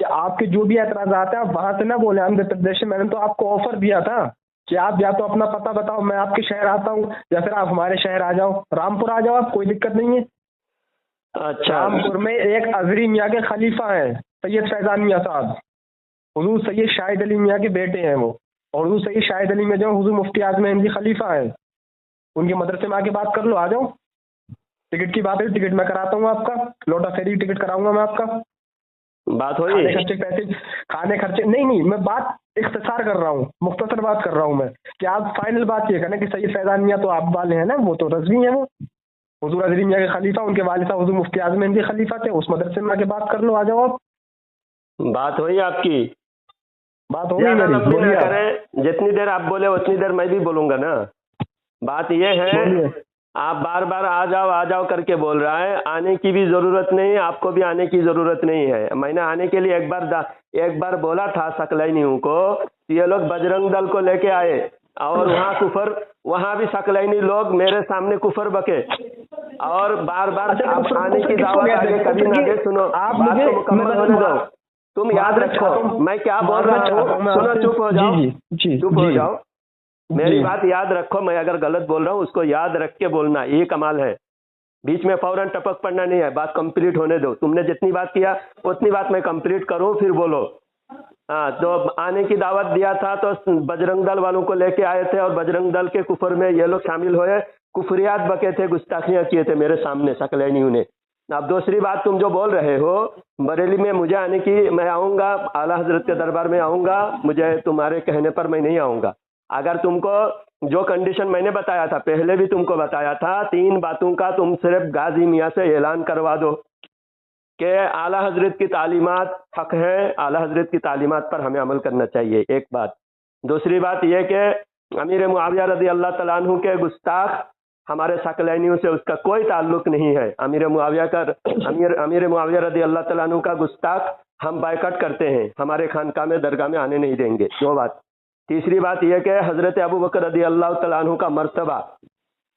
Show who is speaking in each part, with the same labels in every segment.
Speaker 1: کہ آپ کے جو بھی اعتراضات ہیں آپ وہاں سے نہ بولیں آندھر پردیش سے. میں نے تو آپ کو آفر دیا تھا کہ آپ یا تو اپنا پتہ بتاؤ, میں آپ کے شہر آتا ہوں, یا پھر آپ ہمارے شہر آ جاؤ, رامپور آ جاؤ, آپ کوئی دقت نہیں ہے.
Speaker 2: اچھا,
Speaker 1: رامپور میں ایک ازری میاں کے خلیفہ ہیں سید فیضان میاں صاحب, حضور سید شاہد علی میاں کے بیٹے ہیں وہ, اور حضور سید شاہد علی میں جو حضور مفتی اعظم ہندی خلیفہ ہیں, ان کے مدرسے میں آ کے بات کر لو, آ جاؤ. ٹکٹ کی بات ہے, ٹکٹ میں کراتا ہوں آپ کا, لوٹا فیری ٹکٹ کراؤں گا میں آپ کا.
Speaker 2: بات ہوئی,
Speaker 1: کھانے خرچے پیسے, کھانے خرچے نہیں, میں بات اختصار کر رہا ہوں, مختصر بات کر رہا ہوں میں, کہ آپ فائنل بات یہ کریں کہ سید فیضان میاں تو آپ والے ہیں نا, وہ تو رضوی ہیں, وہ حضور ازری میاں کے خلیفہ, ان کے والد صاحب حضور مفتی اعظم ہندی خلیفہ تھے, اس مدرسے میں آ کے بات کر لو, آ جاؤ آپ.
Speaker 2: بات ہوئی آپ کی,
Speaker 1: بات ہوگی میری, بولیے آپ.
Speaker 2: جتنی دیر آپ بولے اتنی دیر میں بھی بولوں گا نا. بات یہ ہے, آپ بار بار آ جاؤ کر کے بول رہا ہے, آنے کی بھی ضرورت نہیں, آپ کو بھی آنے کی ضرورت نہیں ہے. میں نے آنے کے لیے ایک بار بولا تھا سکلینیوں کو, یہ لوگ بجرنگ دل کو لے کے آئے, اور وہاں کفر, وہاں بھی سکلینی لوگ میرے سامنے کفر بکے, اور بار بار آپ آنے کی دعوت آگے کبھی نہ دے. سنو, بات کو مکمل ہونے دو. تم یاد رکھو میں کیا بول رہا ہوں, سنو, چپ ہو جاؤ, چپ ہو جاؤ. میری بات یاد رکھو, میں اگر غلط بول رہا ہوں اس کو یاد رکھ کے بولنا, یہ کمال ہے. بیچ میں فوراً ٹپک پڑنا نہیں ہے, بات کمپلیٹ ہونے دو. تم نے جتنی بات کیا اتنی بات میں کمپلیٹ کروں پھر بولو. ہاں, تو آنے کی دعوت دیا تھا تو بجرنگ دل والوں کو لے کے آئے تھے, اور بجرنگ دل کے کفر میں یہ لوگ شامل ہوئے, کفریات بکے تھے, گستاخیاں کیے تھے میرے سامنے سکلینیوں نے. اب دوسری بات, تم جو بول رہے ہو بریلی میں مجھے آنے کی, میں آؤں گا اعلیٰ حضرت کے دربار میں آؤں گا, مجھے تمہارے کہنے پر میں نہیں آؤں گا. اگر تم کو جو کنڈیشن میں نے بتایا تھا, پہلے بھی تم کو بتایا تھا, 3 باتوں کا تم صرف غازی میاں سے اعلان کروا دو کہ اعلیٰ حضرت کی تعلیمات حق ہے, اعلیٰ حضرت کی تعلیمات پر ہمیں عمل کرنا چاہیے, ایک بات. دوسری بات یہ کہ امیر معاویہ رضی اللہ تعالیٰ عنہ کے گستاخ ہمارے سکلینیوں سے اس کا کوئی تعلق نہیں ہے. امیر معاویہ رضی اللہ تعالیٰ عنہ کا گستاخ ہم بائیکاٹ کرتے ہیں, ہمارے خانقاہ میں درگاہ میں آنے نہیں دیں گے. 2 بات. تیسری بات یہ کہ حضرت ابو بکر رضی اللہ تعالیٰ عنہ کا مرتبہ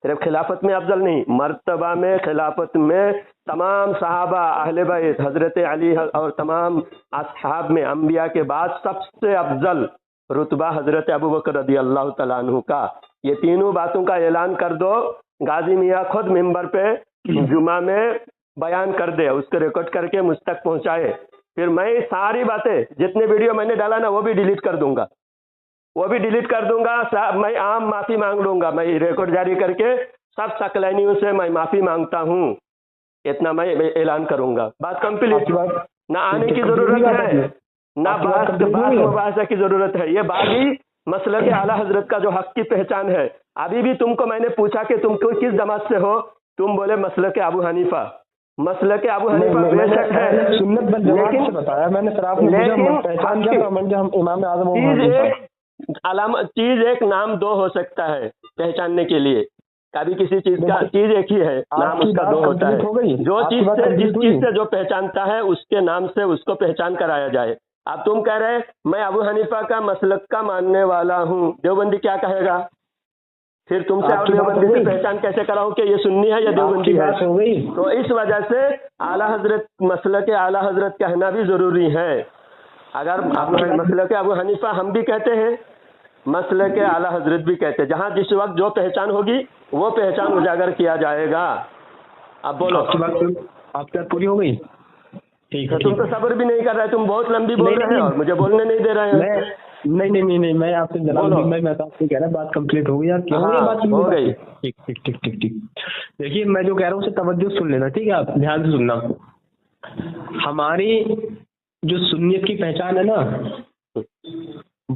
Speaker 2: صرف خلافت میں افضل نہیں, مرتبہ میں, خلافت میں تمام صحابہ اہل بیت, حضرت علی اور تمام اصحاب میں انبیاء کے بعد سب سے افضل رتبہ حضرت ابو بکر رضی اللہ تعالیٰ عنہ کا. یہ تینوں باتوں کا اعلان کر دو, غازی میاں خود ممبر پہ جمعہ میں بیان کر دے, اس کو ریکارڈ کر کے مجھ تک پہنچائے, پھر میں ساری باتیں جتنے ویڈیو میں نے ڈالا نا وہ بھی ڈیلیٹ کر دوں گا, میں عام معافی مانگ لوں گا. میں ریکارڈ جاری کر کے سب سکلینیوں سے میں معافی مانگتا ہوں, اتنا میں اعلان کروں گا. بات کمپلیٹ. نہ آنے کی ضرورت ہے, نہ مباحثہ کی ضرورت ہے. یہ باغی مسلک اعلیٰ حضرت کا جو حق کی پہچان ہے. ابھی بھی تم کو میں نے پوچھا کہ تم کو کس جماعت سے ہو, تم بولے مسلک ابو حنیفہ. مسلک ابو حنیفہ بے شک ہے, چیز ایک نام 2 ہو سکتا ہے پہچاننے کے لیے. کبھی کسی چیز کا چیز ایک ہی ہے, نام اس کا 2 ہوتا ہے. جو چیز سے جس چیز سے جو پہچانتا ہے اس کے نام سے اس کو پہچان کرایا جائے. اب تم کہہ رہے میں ابو حنیفہ کا مسلک کا ماننے والا ہوں, دیوبندی کیا کہے گا؟ پھر تم سے دیوبندی سے پہچان کیسے کراؤں کہ یہ سنی ہے یا دیوبندی ہے؟ تو اس وجہ سے اعلیٰ حضرت مسلک اعلیٰ حضرت کہنا بھی ضروری ہے. اگر مسلک ابو حنیفہ ہم بھی کہتے ہیں, مسلک اعلیٰ حضرت بھی کہتے ہیں, جہاں جس وقت جو پہچان ہوگی وہ پہچان اجاگر کیا جائے گا. اب بولو,
Speaker 1: آپ کی بات پوری ہو گئی؟
Speaker 2: تم تو صبر بھی نہیں کر رہے, تم بہت لمبی بول رہے ہیں اور مجھے بولنے نہیں دے رہے ہیں.
Speaker 1: نہیں, میں آپ سے میں تو آپ سے کہہ رہا بات کمپلیٹ ہو گئی یار, کیوں ہو گئی؟ ٹھیک. دیکھیے میں جو کہہ رہا ہوں اسے توجہ سن لینا, ٹھیک ہے, آپ دھیان سے سننا. ہماری جو سنیت کی پہچان ہے نا,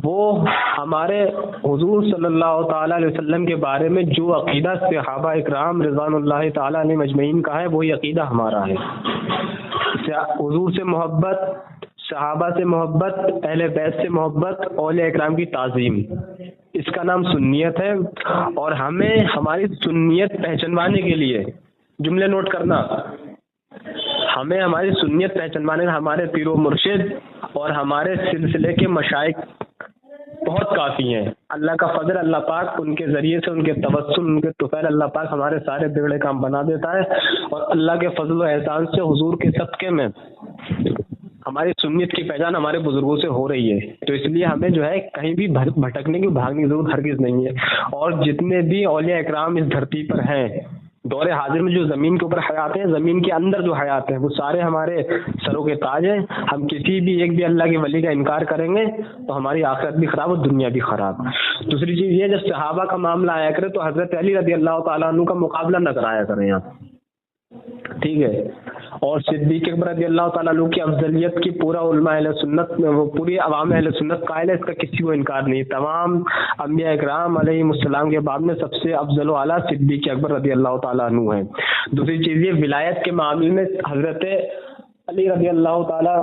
Speaker 1: وہ ہمارے حضور صلی اللہ تعالیٰ علیہ وسلم کے بارے میں جو عقیدہ صحابہ اکرام رضوان اللہ تعالیٰ علیہ مجمعین کا ہے وہی عقیدہ ہمارا ہے. حضور سے محبت, صحابہ سے محبت, اہل بیت سے محبت, اولیاء اکرام کی تعظیم, اس کا نام سنیت ہے. اور ہمیں ہماری سنیت پہچانوانے کے لیے, جملے نوٹ کرنا, ہمیں ہماری سنیت پہچانوانے ہمارے پیر و مرشد اور ہمارے سلسلے کے مشائخ بہت کافی ہیں. اللہ کا فضل, اللہ پاک ان کے ذریعے سے, ان کے توسل, ان کے طفیل, اللہ پاک ہمارے سارے بگڑے کام بنا دیتا ہے. اور اللہ کے فضل و احسان سے حضور کے صدقے میں ہماری سنت کی پہچان ہمارے بزرگوں سے ہو رہی ہے، تو اس لیے ہمیں جو ہے کہیں بھی بھٹکنے کی بھاگنے کی ضرورت ہرگز نہیں ہے۔ اور جتنے بھی اولیاء اکرام اس دھرتی پر ہیں، دور حاضر میں جو زمین کے اوپر حیات ہیں، زمین کے اندر جو حیات ہیں، وہ سارے ہمارے سروں کے تاج ہیں۔ ہم کسی بھی ایک بھی اللہ کے ولی کا انکار کریں گے تو ہماری آخرت بھی خراب اور دنیا بھی خراب۔ دوسری چیز یہ، جب صحابہ کا معاملہ آیا کرے تو حضرت علی رضی اللہ تعالیٰ عنہ کا مقابلہ نہ کرایا کریں آپ، ٹھیک ہے؟ اور صدیق اکبر رضی اللہ تعالیٰ عنہ کی افضلیت کی پورا علماء اہل سنت میں، وہ پوری عوام اہل سنت قائل ہے، اس کا کسی کو انکار نہیں۔ تمام انبیاء اکرام علیہ السلام کے بعد میں سب سے افضل و اعلیٰ صدیق اکبر رضی اللہ تعالیٰ عنہ ہیں۔ دوسری چیز یہ، ولایت کے معاملے میں حضرت علی رضی اللہ تعالیٰ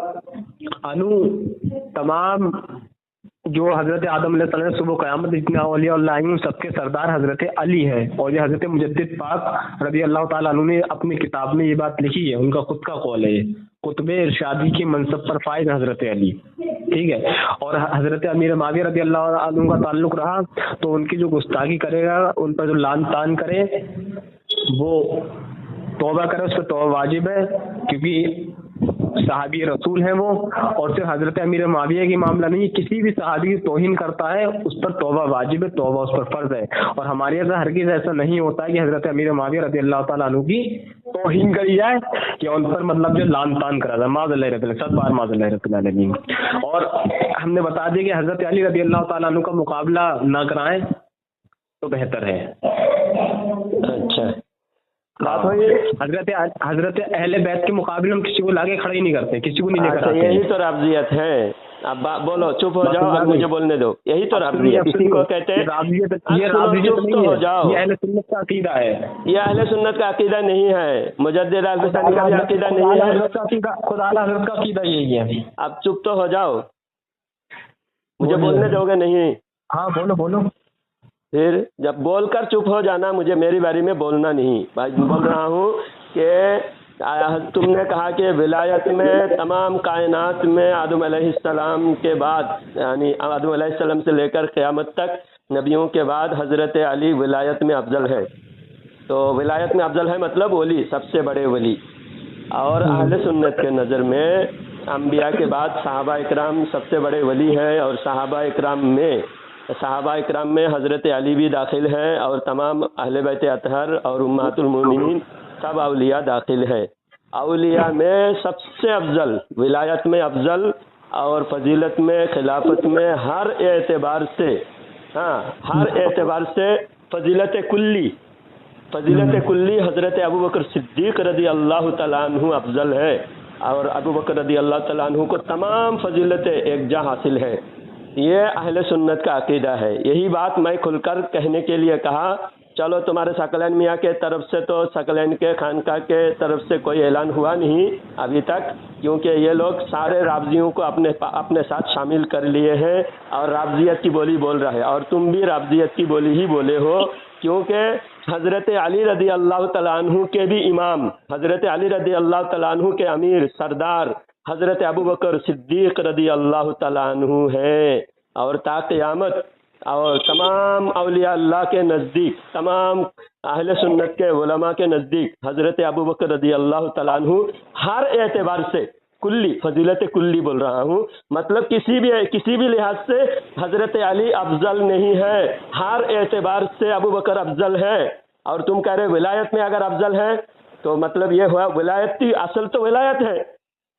Speaker 1: عنہ تمام جو حضرت آدم علیہ السلام صبح قیامت جتنے اولیاء اللہ آئیں سب کے سردار حضرت علی ہے، اور یہ حضرت مجدد پاک رضی اللہ تعالیٰ عنہ نے اپنی کتاب میں یہ بات لکھی ہے، ان کا خود کا قول ہے، قطب ارشادی کی منصب پر فائز حضرت علی، ٹھیک ہے؟ اور حضرت امیر معاویہ رضی اللہ عنہ کا تعلق رہا تو ان کی جو گستاخی کرے گا، ان پر جو لعن طعن کرے، وہ توبہ کرے، اس پہ توبہ واجب ہے، کیونکہ صحابی رسول ہیں وہ، اور صرف حضرت امیر معاویہ کی معاملہ نہیں، کسی بھی صحابی کی توہین کرتا ہے اس پر توبہ واجب ہے، توبہ اس پر فرض ہے۔ اور ہمارے یہاں ہرگز ایسا نہیں ہوتا ہے کہ حضرت امیر معاویہ رضی اللہ تعالیٰ عنہ کی توہین کری جائے کہ ان پر مطلب جو لعن طعن کرا جائے، معاذ اللہ رب العالمین، 100 بار معاذ اللہ رب العالمین۔ اور ہم نے بتا دیا کہ حضرت علی رضی اللہ تعالیٰ عنہ کا مقابلہ نہ کرائیں تو بہتر ہے۔
Speaker 2: اچھا
Speaker 1: حضرت اہل بیت کے مقابلے ہم کسی کو لاگے کھڑا ہی نہیں کرتے، کسی کو نہیں لے کر آتے۔
Speaker 2: یہی تو رافضیت ہے۔ اب بولو، چپ ہو جاؤ اور مجھے بولنے دو، یہی تو رافضیت، اسی کو کہتے ہیں۔ چپ تو ہو جاؤ،
Speaker 1: یہ اہل سنت کا عقیدہ ہے،
Speaker 2: یہ اہل سنت کا عقیدہ نہیں ہے، مجدد الفسانی کا بھی عقیدہ نہیں ہے،
Speaker 1: خدا حضرت کا عقیدہ یہی ہے۔
Speaker 2: اب چپ تو ہو جاؤ، مجھے بولنے دو گے نہیں؟
Speaker 1: ہاں بولو بولو۔
Speaker 2: پھر جب بول کر چپ ہو جانا، مجھے میری باری میں بولنا نہیں۔ بول رہا ہوں کہ تم نے کہا کہ ولایت میں تمام کائنات میں آدم علیہ السلام کے بعد، یعنی آدم علیہ السلام سے لے کر قیامت تک نبیوں کے بعد حضرت علی ولایت میں افضل ہے۔ تو ولایت میں افضل ہے مطلب ولی، سب سے بڑے ولی۔ اور اہل سنت کے نظر میں انبیاء کے بعد صحابہ اکرام سب سے بڑے ولی ہیں، اور صحابہ اکرام میں حضرت علی بھی داخل ہے، اور تمام اہل بیت اطہر اور امہات المومنین سب اولیاء داخل ہے۔ اولیاء میں سب سے افضل، ولایت میں افضل، اور فضیلت میں، خلافت میں، ہر اعتبار سے فضیلت کلی حضرت ابوبکر صدیق رضی اللہ تعالیٰ عنہ افضل ہے، اور ابوبکر رضی اللہ تعالیٰ عنہ کو تمام فضیلتیں ایک جا حاصل ہے۔ یہ اہل سنت کا عقیدہ ہے۔ یہی بات میں کھل کر کہنے کے لیے کہا۔ چلو تمہارے ثقلین میاں کے طرف سے تو ثقلین کے خانقاہ کے طرف سے کوئی اعلان ہوا نہیں ابھی تک، کیونکہ یہ لوگ سارے رافضیوں کو اپنے ساتھ شامل کر لیے ہیں اور رافضیت کی بولی بول رہے ہیں، اور تم بھی رافضیت کی بولی ہی بولے ہو، کیونکہ حضرت علی رضی اللہ تعالیٰ عنہ کے بھی امام، حضرت علی رضی اللہ تعالیٰ عنہ کے امیر سردار حضرت ابوبکر صدیق رضی اللہ تعالیٰ عنہ ہیں، اور تا قیامت اور تمام اولیاء اللہ کے نزدیک، تمام اہل سنت کے علماء کے نزدیک حضرت ابوبکر رضی اللہ تعالیٰ عنہ ہر اعتبار سے کلی، فضیلت کلی بول رہا ہوں، مطلب کسی بھی لحاظ سے حضرت علی افضل نہیں ہے، ہر اعتبار سے ابوبکر افضل ہے۔ اور تم کہہ رہے ولایت میں اگر افضل ہے تو مطلب یہ ہوا ولایت کی اصل تو ولایت ہے۔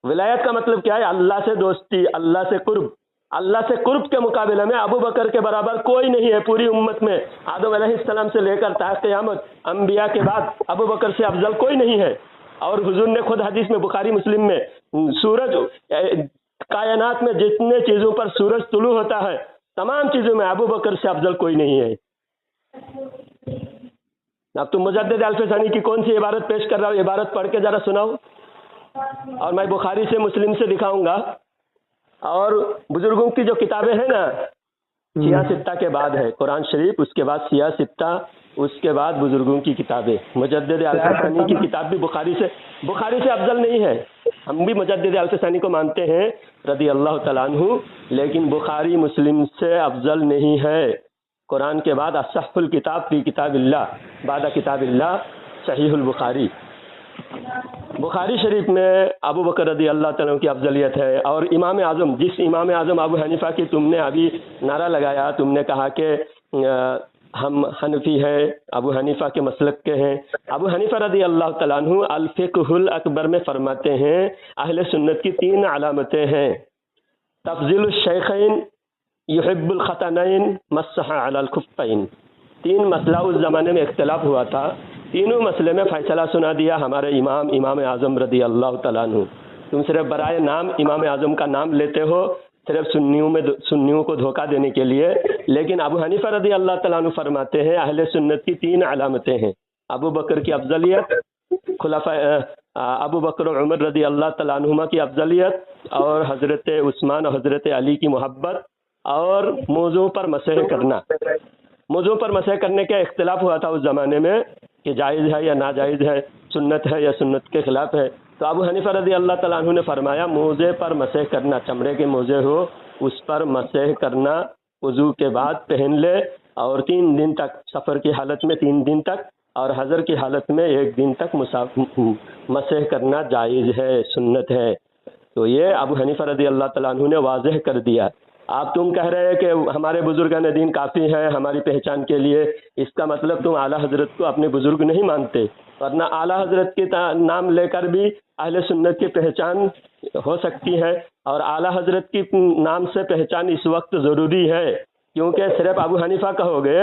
Speaker 2: ولایت کا مطلب کیا ہے؟ اللہ سے دوستی، اللہ سے قرب۔ اللہ سے قرب کے مقابلے میں ابوبکر کے برابر کوئی نہیں ہے پوری امت میں، آدم علیہ السلام سے لے کر تا قیامت انبیاء کے بعد ابوبکر سے افضل کوئی نہیں ہے۔ اور حضور نے خود حدیث میں بخاری مسلم میں سورج، کائنات میں جتنے چیزوں پر سورج طلوع ہوتا ہے تمام چیزوں میں ابوبکر سے افضل کوئی نہیں ہے۔ اب تم مجدد الفسانی کی کون سی عبارت پیش کر رہا ہو؟ عبارت پڑھ کے ذرا سناؤ، اور میں بخاری سے مسلم سے دکھاؤں گا۔ اور بزرگوں کی جو کتابیں ہیں نا، سیاہ ستہ کے بعد ہے قرآن شریف، اس کے بعد سیاہ ستہ، اس کے بعد بزرگوں کی کتابیں۔ مجدد الفسانی کی کتاب بھی بخاری سے افضل نہیں ہے۔ ہم بھی مجدد الفسانی کو مانتے ہیں رضی اللہ تعالیٰ عنہ، لیکن بخاری مسلم سے افضل نہیں ہے۔ قرآن کے بعد اصح الکتاب فی کتاب اللہ، بعد کتاب اللہ صحیح البخاری۔ بخاری شریف میں ابو بکر رضی اللہ تعالیٰ کی افضلیت ہے، اور امام اعظم، جس امام اعظم ابو حنیفہ کی تم نے ابھی نعرہ لگایا، تم نے کہا کہ ہم حنفی ہیں، ابو حنیفہ کے مسلک کے ہیں، ابو حنیفہ رضی اللہ تعالیٰ عنہ الفقہ الاکبر میں فرماتے ہیں اہل سنت کی 3 علامتیں ہیں: تفضیل الشیخین، یحب الختنین، مسح علی الخفین۔ 3 مسئلہ اس زمانے میں اختلاف ہوا تھا، تینوں مسئلے میں فیصلہ سنا دیا ہمارے امام اعظم رضی اللہ تعالیٰ عنہ۔ تم صرف برائے نام امام اعظم کا نام لیتے ہو، صرف سنیوں کو دھوکہ دینے کے لیے، لیکن ابو حنیفہ رضی اللہ تعالیٰ عنہ فرماتے ہیں اہل سنت کی 3 علامتیں ہیں: ابو بکر کی افضلیت، خلفاء ابو بکر و عمر رضی اللہ تعالیٰ عنہما کی افضلیت، اور حضرت عثمان اور حضرت علی کی محبت، اور موضوع پر مسح کرنا۔ موضوع پر مسح کرنے کا اختلاف ہوا تھا اس زمانے میں کہ جائز ہے یا ناجائز ہے، سنت ہے یا سنت کے خلاف ہے۔ تو ابو حنیفہ رضی اللہ تعالیٰ عنہ نے فرمایا موزے پر مسح کرنا، چمڑے کے موزے ہو اس پر مسح کرنا، وضو کے بعد پہن لے، اور 3 دن تک، سفر کی حالت میں 3 دن تک، اور حضر کی حالت میں 1 دن تک مسح کرنا جائز ہے، سنت ہے۔ تو یہ ابو حنیفہ رضی اللہ تعالیٰ عنہ نے واضح کر دیا۔ آپ تم کہہ رہے ہیں کہ ہمارے بزرگان دین کافی ہے ہماری پہچان کے لیے، اس کا مطلب تم اعلیٰ حضرت کو اپنے بزرگ نہیں مانتے، ورنہ اعلیٰ حضرت کے نام لے کر بھی اہل سنت کی پہچان ہو سکتی ہے، اور اعلیٰ حضرت کی نام سے پہچان اس وقت ضروری ہے، کیونکہ صرف ابو حنیفہ کہو گے،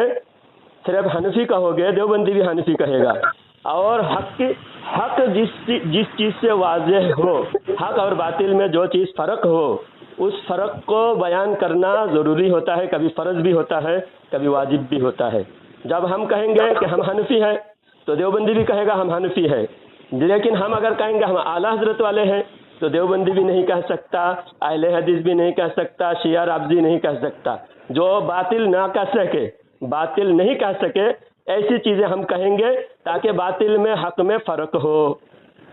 Speaker 2: صرف حنفی کہو گے، دیوبندی بھی حنفی کہے گا، اور حق جس چیز سے واضح ہو، حق اور باطل میں جو چیز فرق ہو، اس فرق کو بیان کرنا ضروری ہوتا ہے، کبھی فرض بھی ہوتا ہے، کبھی واجب بھی ہوتا ہے۔ جب ہم کہیں گے کہ ہم حنفی ہیں تو دیوبندی بھی کہے گا ہم حنفی ہیں، لیکن ہم اگر کہیں گے ہم اعلیٰ حضرت والے ہیں تو دیوبندی بھی نہیں کہہ سکتا، اہل حدیث بھی نہیں کہہ سکتا، شیعہ رافضی نہیں کہہ سکتا۔ جو باطل نہ کہہ سکے، باطل نہیں کہہ سکے، ایسی چیزیں ہم کہیں گے تاکہ باطل میں حق میں فرق ہو۔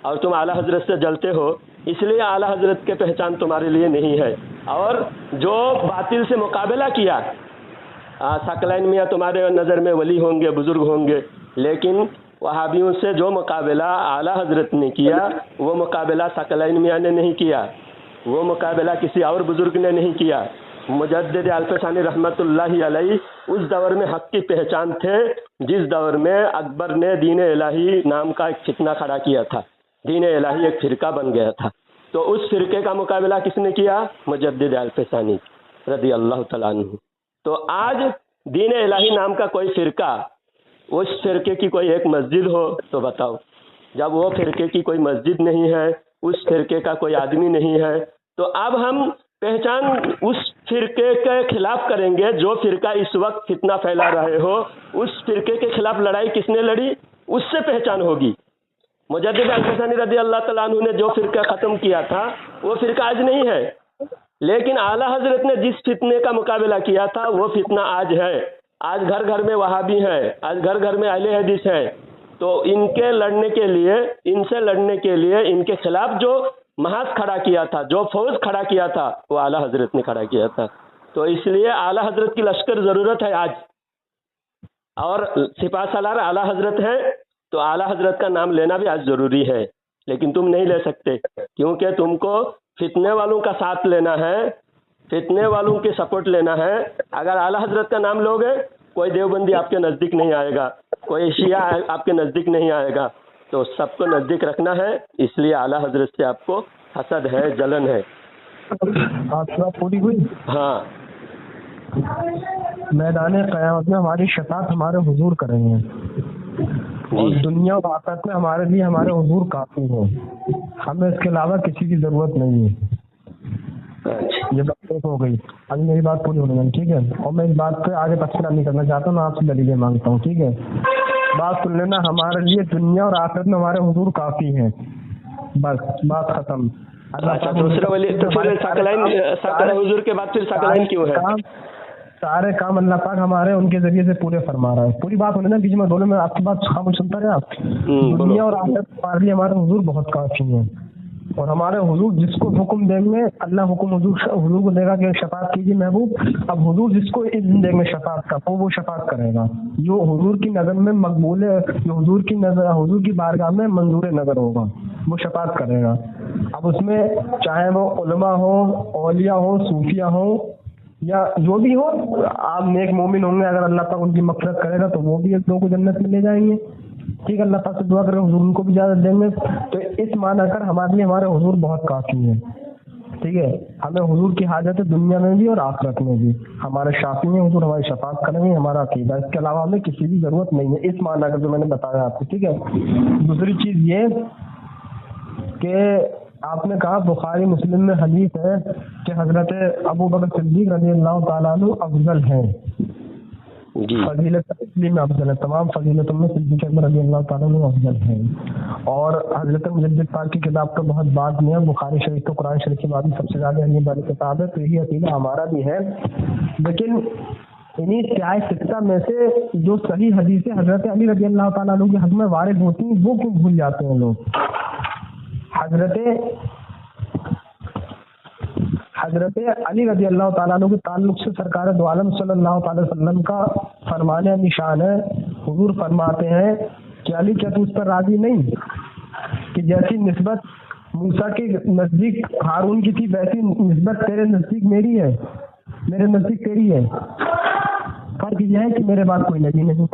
Speaker 2: اور تم اعلیٰ حضرت سے جلتے ہو، اس لیے اعلیٰ حضرت کے پہچان تمہارے لیے نہیں ہے، اور جو باطل سے مقابلہ کیا، ثقلین میاں تمہارے نظر میں ولی ہوں گے، بزرگ ہوں گے، لیکن وہابیوں سے جو مقابلہ اعلیٰ حضرت نے کیا وہ مقابلہ ثقلین میاں نے نہیں کیا، وہ مقابلہ کسی اور بزرگ نے نہیں کیا۔ مجدد الفسانی رحمۃ اللہ علیہ اس دور میں حق کی پہچان تھے جس دور میں اکبر نے دین الہی نام کا ایک فتنہ کھڑا کیا تھا، دین الہی ایک فرقہ بن گیا تھا، تو اس فرقے کا مقابلہ کس نے کیا؟ مجدد الفسانی رضی اللہ تعالیٰ عنہ۔ تو آج دین الہی نام کا کوئی فرقہ، اس فرقے کی کوئی ایک مسجد ہو تو بتاؤ، جب وہ فرقے کی کوئی مسجد نہیں ہے، اس فرقے کا کوئی آدمی نہیں ہے، تو اب ہم پہچان اس فرقے کے خلاف کریں گے جو فرقہ اس وقت فتنہ پھیلا رہے ہو، اس فرقے کے خلاف لڑائی کس نے لڑی، اس سے پہچان ہوگی۔ مجدد الفسانی رضی اللہ تعالیٰ عنہ نے جو فرقہ ختم کیا تھا وہ فرقہ آج نہیں ہے، لیکن اعلیٰ حضرت نے جس فتنے کا مقابلہ کیا تھا وہ فتنہ آج ہے۔ آج گھر گھر میں وہابی ہیں، آج گھر گھر میں اہل حدیث ہیں، تو ان سے لڑنے کے لیے ان کے خلاف جو محاذ کھڑا کیا تھا، جو فوج کھڑا کیا تھا، وہ اعلیٰ حضرت نے کھڑا کیا تھا۔ تو اس لیے اعلیٰ حضرت کی لشکر ضرورت ہے آج، اور سپاہ سالار اعلیٰ حضرت ہے، تو اعلیٰ حضرت کا نام لینا بھی آج ضروری ہے، لیکن تم نہیں لے سکتے، کیونکہ تم کو فتنے والوں کا ساتھ لینا ہے، فتنے والوں کی سپورٹ لینا ہے۔ اگر اعلیٰ حضرت کا نام لوگے، کوئی دیوبندی آپ کے نزدیک نہیں آئے گا، کوئی شیعہ آپ کے نزدیک نہیں آئے گا، تو سب کو نزدیک رکھنا ہے، اس لیے اعلیٰ حضرت سے آپ کو حسد ہے، جلن ہے۔
Speaker 1: پوری ہوئی؟
Speaker 2: ہاں،
Speaker 1: میدان قیامت میں ہماری شفاعت ہمارے حضور کریں گے، اور دنیا و آخرت میں ہمارے لیے ہمارے حضور کافی ہے، ہمیں اس کے علاوہ کسی کی ضرورت نہیں ہے۔ یہ بات ایک ہو گئی، ابھی میری بات پوری ہونے گئی، ٹھیک ہے؟ اور میں اس بات پہ آگے تبصرہ نہیں کرنا چاہتا ہوں، میں آپ سے دلیلیں مانگتا ہوں، ٹھیک ہے؟ بات سن لینا، ہمارے لیے دنیا اور آخرت میں ہمارے حضور کافی ہیں، بس بات ختم۔
Speaker 2: اچھا، دوسرا ولی تو پھر ثقلین حضور کے بعد پھر ثقلین کیوں ہے؟
Speaker 1: سارے کام اللہ پاک ہمارے ان کے ذریعے سے پورے فرما رہا ہے۔ پوری بات ہونے نا، بیچ میں دونوں میں آپ کی بات خاموش سنتا رہے آپ۔ دنیا اور آخرت ہمارے لیے ہمارے حضور بہت کافی ہیں، اور ہمارے حضور جس کو حکم دیں گے، اللہ حکم حضور کو دے گا کہ شفاعت کیجیے محبوب، اب حضور جس کو اذن دیں گے شفاعت کا وہ شفاعت کرے گا، جو حضور کی نظر میں مقبول ہے، جو حضور کی بارگاہ میں منظور نظر ہوگا۔ وہ شفاعت کرے گا. اب اس میں چاہے وہ علماء ہوں، اولیاء ہوں، صوفیہ ہوں، یا جو بھی ہو، آپ نیک مومن ہوں گے، اگر اللہ تعالیٰ ان کی مغفرت کرے گا تو وہ بھی ایک لوگوں کو جنت میں لے جائیں گے. ٹھیک ہے، اللہ تعالیٰ سے دعا کریں حضور ان کو بھی اجازت دیں گے. تو اس معنی کر ہمارے لیے ہمارے حضور بہت کافی ہے. ٹھیک ہے، ہمیں حضور کی حاجت ہے دنیا میں بھی اور آخرت میں بھی. ہمارے شافی ہیں حضور، ہماری شفاعت کریں گے، ہمارا عقیدہ. اس کے علاوہ ہمیں کسی کی ضرورت نہیں ہے، اس معنی کا جو میں نے بتایا آپ کو. ٹھیک ہے. دوسری چیز یہ کہ آپ نے کہا بخاری مسلم میں حدیث ہے کہ حضرت ابو بکر صدیق رضی اللہ تعالیٰ عنہ افضل ہیں. فضیلت میں افضل ہے، تمام فضیلتوں میں صدیق اکبر رضی اللہ تعالیٰ عنہ افضل ہیں. اور حضرت مجدد پاک کی کتاب تو بہت بعد میں ہے، بخاری شریف تو قرآن شریف کے بعد سب سے زیادہ اہمیت والی کتاب ہے، تو یہی عقیدہ ہمارا بھی ہے. لیکن انہیں سیاہ سکہ میں سے جو صحیح حدیثیں حضرت علی رضی اللہ تعالیٰ عنہ کے حق میں وارد ہوتی ہیں وہ کیوں بھول جاتے ہیں لوگ. حضرت علی رضی اللہ تعالیٰ عنہ کے تعلق سے سرکار دو عالم صلی اللہ تعالی وسلم کا فرمان نشان ہے. حضور فرماتے ہیں کہ علی کیا تو اس پر راضی نہیں کہ جیسی نسبت موسیٰ کے نزدیک ہارون کی تھی ویسی نسبت تیرے نزدیک میری ہے، میرے نزدیک تیری ہے. فرق یہ ہے کہ میرے بعد کوئی نبی نہیں.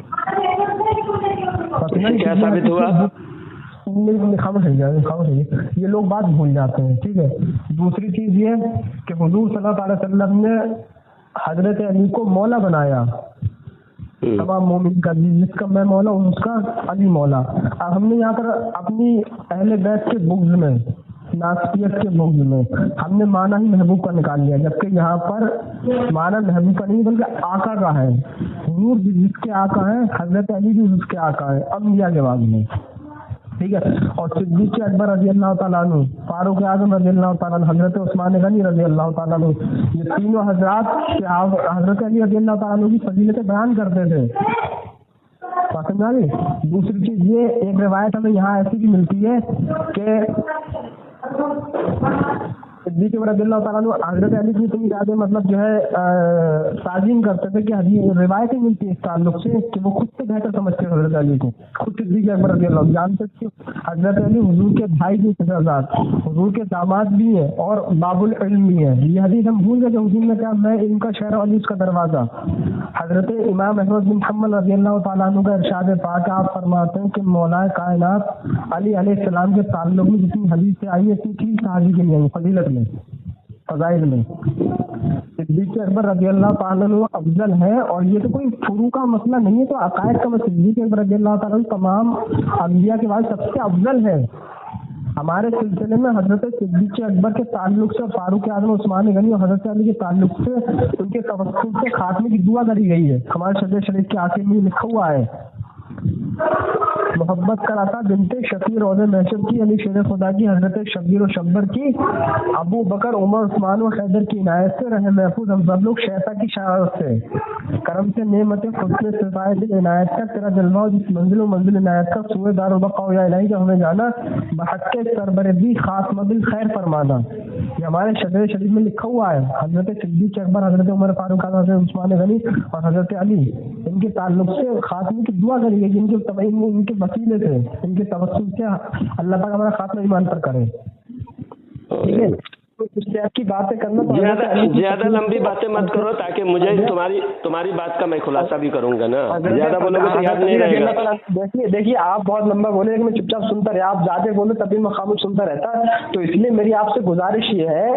Speaker 2: کیا ثابت ہوا؟
Speaker 1: خاموش ہے، یہ لوگ بات بھول جاتے ہیں. ٹھیک ہے. دوسری چیز یہ کہ حضور صلی اللہ علیہ وسلم نے حضرت علی کو مولا بنایا تمام مومن کا، جس کا میں مولا ہوں اس کا علی مولا. اب ہم نے یہاں پر اپنی اہل بیت کے بغض میں، ناسیت کے بغض میں ہم نے معنی ہی محبوب کا نکال لیا، جبکہ یہاں پر معنی محبوب کا نہیں بلکہ آقا کا ہے. حضور بھی جس کے آقا ہیں، حضرت علی بھی اس کے آقا ہیں انبیاء کے بعد میں. ٹھیک ہے. اور صدیق اکبر رضی اللہ تعالیٰ عنہ، فاروق اعظم رضی اللہ تعالیٰ عنہ، حضرت عثمان غنی رضی اللہ تعالیٰ عنہ، یہ تینوں حضرات حضرت علی رضی اللہ تعالیٰ عنہ کی فضیلتیں بیان کرتے تھے. سمجھا گئی. دوسری چیز یہ ایک روایت ہمیں یہاں ایسی بھی ملتی ہے کہ صدیق رضی اللہ تعالیٰ عنہ حضرت علی کی اتنی زیادہ مطلب جو ہے تعظیم کرتے تھے کہ حدیث روایتیں ملتی ہے اس تعلق سے کہ وہ خود سے بہتر سمجھتے ہیں حضرت علی کو. خود صدیق اکبر رضی اللہ جانتے کہ حضرت علی حضور کے بھائی بھی سزاد، حضور کے داماد بھی ہیں اور باب العلم بھی ہیں. یہ حدیث ہم بھول گئے کہ حضور نے کہا میں علم کا شہر علی اس کا دروازہ. حضرت امام احمد بن حنبل رضی اللہ تعالیٰ عنہ کا ارشاد پاک آپ فرماتے ہیں کہ مولا کائنات علی علیہ السلام کے تعلق میں جتنی حدیث آئی اتنی چیز صحابی کے لیے فضیلت میں، فضائل میں. صدیق اکبر رضی اللہ تعالیٰ عنہ افضل ہے، اور یہ تو کوئی فروع کا مسئلہ نہیں ہے. تو عقائد کا صدیق اکبر رضی اللہ تعالیٰ عنہ تمام انبیاء کے بعد سب سے افضل ہے. ہمارے سلسلے میں حضرت صدیق اکبر کے تعلق سے، فاروق اعظم، عثمان غنی اور حضرت علی کے تعلق سے ان کے توسل سے خاتمے کی دعا کری گئی ہے. ہمارے شجر شریف کے آخر میں لکھا ہوا ہے محبت کراتا بنت شفیع روض محشر کی، علی شیر خدا کی، حضرت شبیر و شبر کی، ابو بکر، عمر، عثمان و حیدر کی عنایت سے رہے محفوظ ہم سب لوگ شیطا کی شرارت سے، کرم سے نعمت حسن صفائے دل عنایت کا تیرا جلوہ جس منزل و منزل عنایت کا سوئے دار و بقا یا الہی کا ہمیں جانا بحق سربردی خاتمہ بالخیر فرمانا. یہ ہمارے شجر شریف میں لکھا ہوا ہے. حضرت صدیق اکبر، حضرت عمر فاروق، حضرت عثمان غنی اور حضرت علی ان کے تعلق سے خاتمے کی دعا کری گئی جن کے ان کے وسیلے سے، ان کے توسل سے اللہ تعالیٰ ہمارا خاتمہ ایمان پر کرے. ٹھیک ہے. کی باتیں کرنا
Speaker 2: زیادہ لمبی باتیں مت کرو تاکہ مجھے تمہاری بات کا میں خلاصہ بھی کروں گا نا. زیادہ بولو گے تو یاد نہیں رہے گا.
Speaker 1: دیکھیے آپ بہت لمبا بولے لیکن میں چپ چاپ سنتا رہا. آپ زیادہ بولے تبھی میں خاموش سنتا رہتا. تو اس لیے میری آپ سے گزارش یہ ہے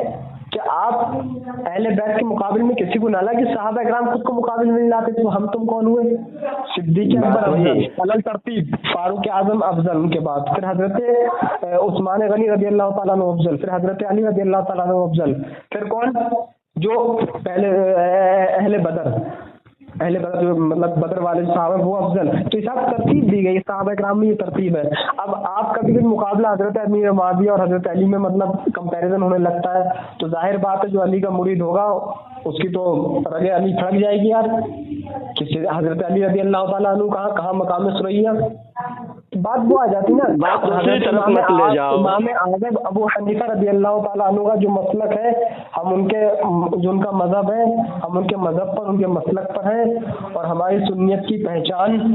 Speaker 1: کہ آپ اہل بیت کے مقابل میں کسی کو نہ لا کہ صحابہ کرام خود کو مقابل میں نہیں لاتے تو ہم تم کون ہوئے. صدیق اکبر افضل علل ترتیب، فاروق اعظم افضل، ان کے بعد پھر حضرت عثمان غنی رضی اللہ تعالیٰ عنہ افضل، پھر حضرت علی رضی اللہ تعالیٰ عنہ افضل، پھر کون جو پہلے اہل بدر جو مطلب بدر والے صحابہ وہ افضل. تو سب ترتیب دی گئی صحابہ کرام میں، یہ ترتیب ہے. اب آپ کبھی بھی مقابلہ حضرت امیر معاویہ اور حضرت علی میں مطلب کمپیریزن ہونے لگتا ہے تو ظاہر بات ہے جو علی کا مرید ہوگا اس کی تو رگ علی پھڑک جائے گی یار. حضرت علی رضی اللہ تعالیٰ عنہ کہاں مقام سریا، بات وہ آ جاتی نا. امام اعظم ابو حنیفہ رضی اللہ تعالیٰ عنہ کا جو مسلک ہے، ہم ان کے جو ان کا مذہب ہے ہم ان کے مذہب پر، ان کے مسلک پر ہیں. اور ہماری سنیت کی پہچان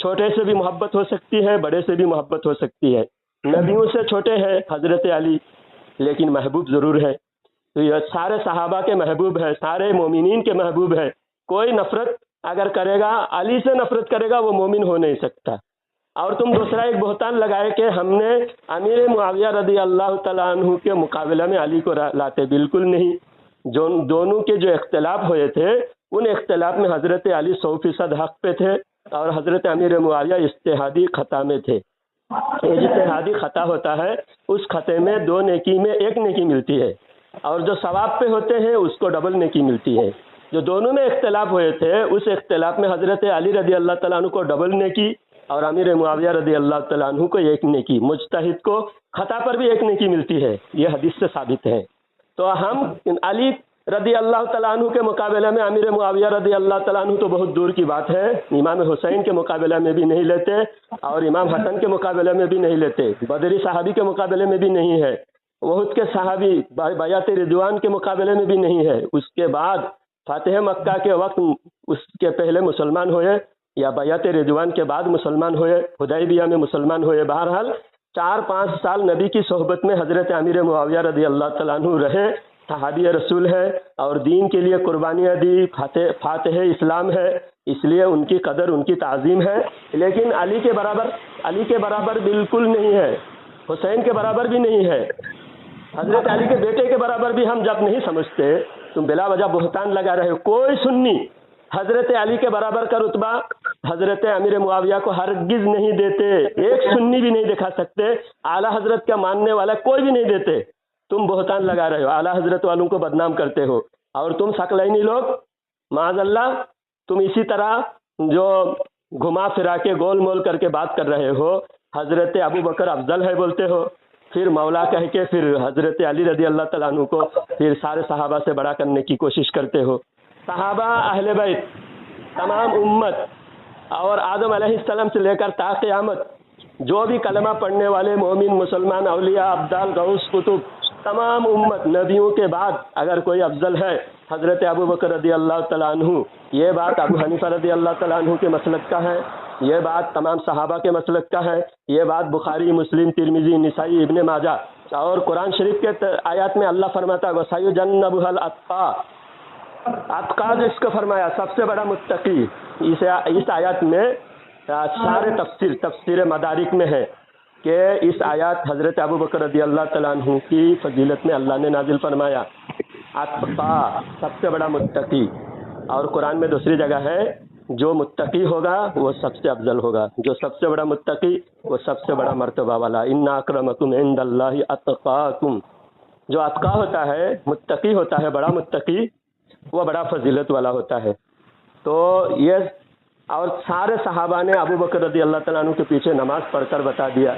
Speaker 2: چھوٹے سے بھی محبت ہو سکتی ہے، بڑے سے بھی محبت ہو سکتی ہے. نبیوں سے چھوٹے ہیں حضرت علی، لیکن محبوب ضرور ہے. تو یہ سارے صحابہ کے محبوب ہے، سارے مومنین کے محبوب ہے. کوئی نفرت اگر کرے گا، علی سے نفرت کرے گا، وہ مومن ہو نہیں سکتا. اور تم دوسرا ایک بہتان لگائے کہ ہم نے امیر معاویہ رضی اللہ تعالیٰ عنہ کے مقابلہ میں علی کو لاتے. بالکل نہیں. جو دونوں کے جو اختلاف ہوئے تھے ان اختلاف میں حضرت علی 100% حق پہ تھے اور حضرت امیر معاویہ اجتہادی خطا میں تھے. اجتہادی خطا ہوتا ہے، اس خطے میں 2 نیکی میں 1 نیکی ملتی ہے، اور جو ثواب پہ ہوتے ہیں اس کو ڈبل نیکی ملتی ہے. جو دونوں میں اختلاف ہوئے تھے اس اختلاف میں حضرت علی رضی اللہ تعالیٰ عنہ کو ڈبل نیکی اور امیر معاویہ رضی اللہ تعالیٰ عنہ کو 1 نیکی. مجتہد کو خطا پر بھی 1 نیکی ملتی ہے، یہ حدیث سے ثابت ہے. تو ہم علی رضی اللہ تعالیٰ عنہ کے مقابلے میں امیر معاویہ رضی اللہ تعالیٰ عنہ تو بہت دور کی بات ہے. امام حسین کے مقابلے میں بھی نہیں لیتے اور امام حسن کے مقابلے میں بھی نہیں لیتے، بدری صحابی کے مقابلے میں بھی نہیں ہے، احد کے صحابی بیعت رضوان کے مقابلے میں بھی نہیں ہے. اس کے بعد فاتح مکہ کے وقت اس کے پہلے مسلمان ہوئے یا بیعت رضوان کے بعد مسلمان ہوئے، حدیبیہ میں مسلمان ہوئے. بہرحال 4-5 سال نبی کی صحبت میں حضرت امیر معاویہ رضی اللہ تعالیٰ عنہ رہے، صحابی رسول ہے اور دین کے لیے قربانیاں دی، فاتح اسلام ہے، اس لیے ان کی قدر، ان کی تعظیم ہے. لیکن علی کے برابر بالکل نہیں ہے، حسین کے برابر بھی نہیں ہے، حضرت علی کے بیٹے کے برابر بھی ہم جب نہیں سمجھتے. تم بلا وجہ بہتان لگا رہے ہو. کوئی سنی حضرت علی کے برابر کا رتبہ حضرت امیر معاویہ کو ہرگز نہیں دیتے. ایک سنی بھی نہیں دکھا سکتے، اعلیٰ حضرت کا ماننے والا کوئی بھی نہیں دیتے. تم بہتان لگا رہے ہو، اعلیٰ حضرت والوں کو بدنام کرتے ہو. اور تم ثقلینی لوگ معاذ اللہ، تم اسی طرح جو گھما پھرا کے گول مول کر کے بات کر رہے ہو، حضرت ابو بکر افضل ہے بولتے ہو، پھر مولا کہہ کے پھر حضرت علی رضی اللہ تعالیٰ عنہ کو پھر سارے صحابہ سے بڑا کرنے کی کوشش کرتے ہو. صحابہ، اہل بیت، تمام امت اور آدم علیہ السلام سے لے کر تا قیامت جو بھی کلمہ پڑھنے والے مومن، مسلمان، اولیاء، ابدال، غوث، قطب، تمام امت نبیوں کے بعد اگر کوئی افضل ہے حضرت ابو بکر رضی اللہ تعالیٰ عنہ. یہ بات ابو حنیفہ رضی اللہ تعالیٰ عنہ کے مسلک کا ہے، یہ بات تمام صحابہ کے مسلک کا ہے، یہ بات بخاری، مسلم، ترمذی، نسائی، ابن ماجہ اور قرآن شریف کے آیات میں اللہ فرماتا ہے وَسَيُجَنَّبُهَا الْأَتْقَى. اتقا جس کو فرمایا سب سے بڑا متقی. اس آیات میں سارے تفسیر مدارک میں ہے کہ اس آیات حضرت ابو بکر رضی اللہ تعالیٰ عنہ کی فضیلت میں اللہ نے نازل فرمایا اتقا، سب سے بڑا متقی. اور قرآن میں دوسری جگہ ہے جو متقی ہوگا وہ سب سے افضل ہوگا، جو سب سے بڑا متقی وہ سب سے بڑا مرتبہ والا. ان اکرمکم عند اللہ اتقاکم. جو اتقا ہوتا ہے، متقی ہوتا ہے، بڑا متقی، وہ بڑا فضیلت والا ہوتا ہے. تو یہ اور سارے صحابہ نے ابو بکر رضی اللہ تعالیٰ عنہ کے پیچھے نماز پڑھ کر بتا دیا.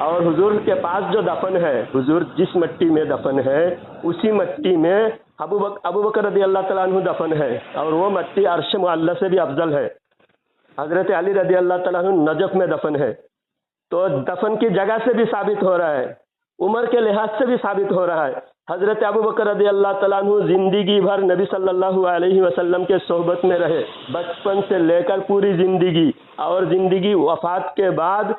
Speaker 2: اور حضور کے پاس جو دفن ہے، حضور جس مٹی میں دفن ہے اسی مٹی میں ابو بکر رضی اللہ تعالیٰ عنہ دفن ہے، اور وہ مٹی عرش معلی سے بھی افضل ہے. حضرت علی رضی اللہ تعالیٰ عنہ نجف میں دفن ہے. تو دفن کی جگہ سے بھی ثابت ہو رہا ہے، عمر کے لحاظ سے بھی ثابت ہو رہا ہے. حضرت ابو بکر رضی اللہ تعالیٰ عنہ زندگی بھر نبی صلی اللہ علیہ وسلم کے صحبت میں رہے، بچپن سے لے کر پوری زندگی، اور زندگی وفات کے بعد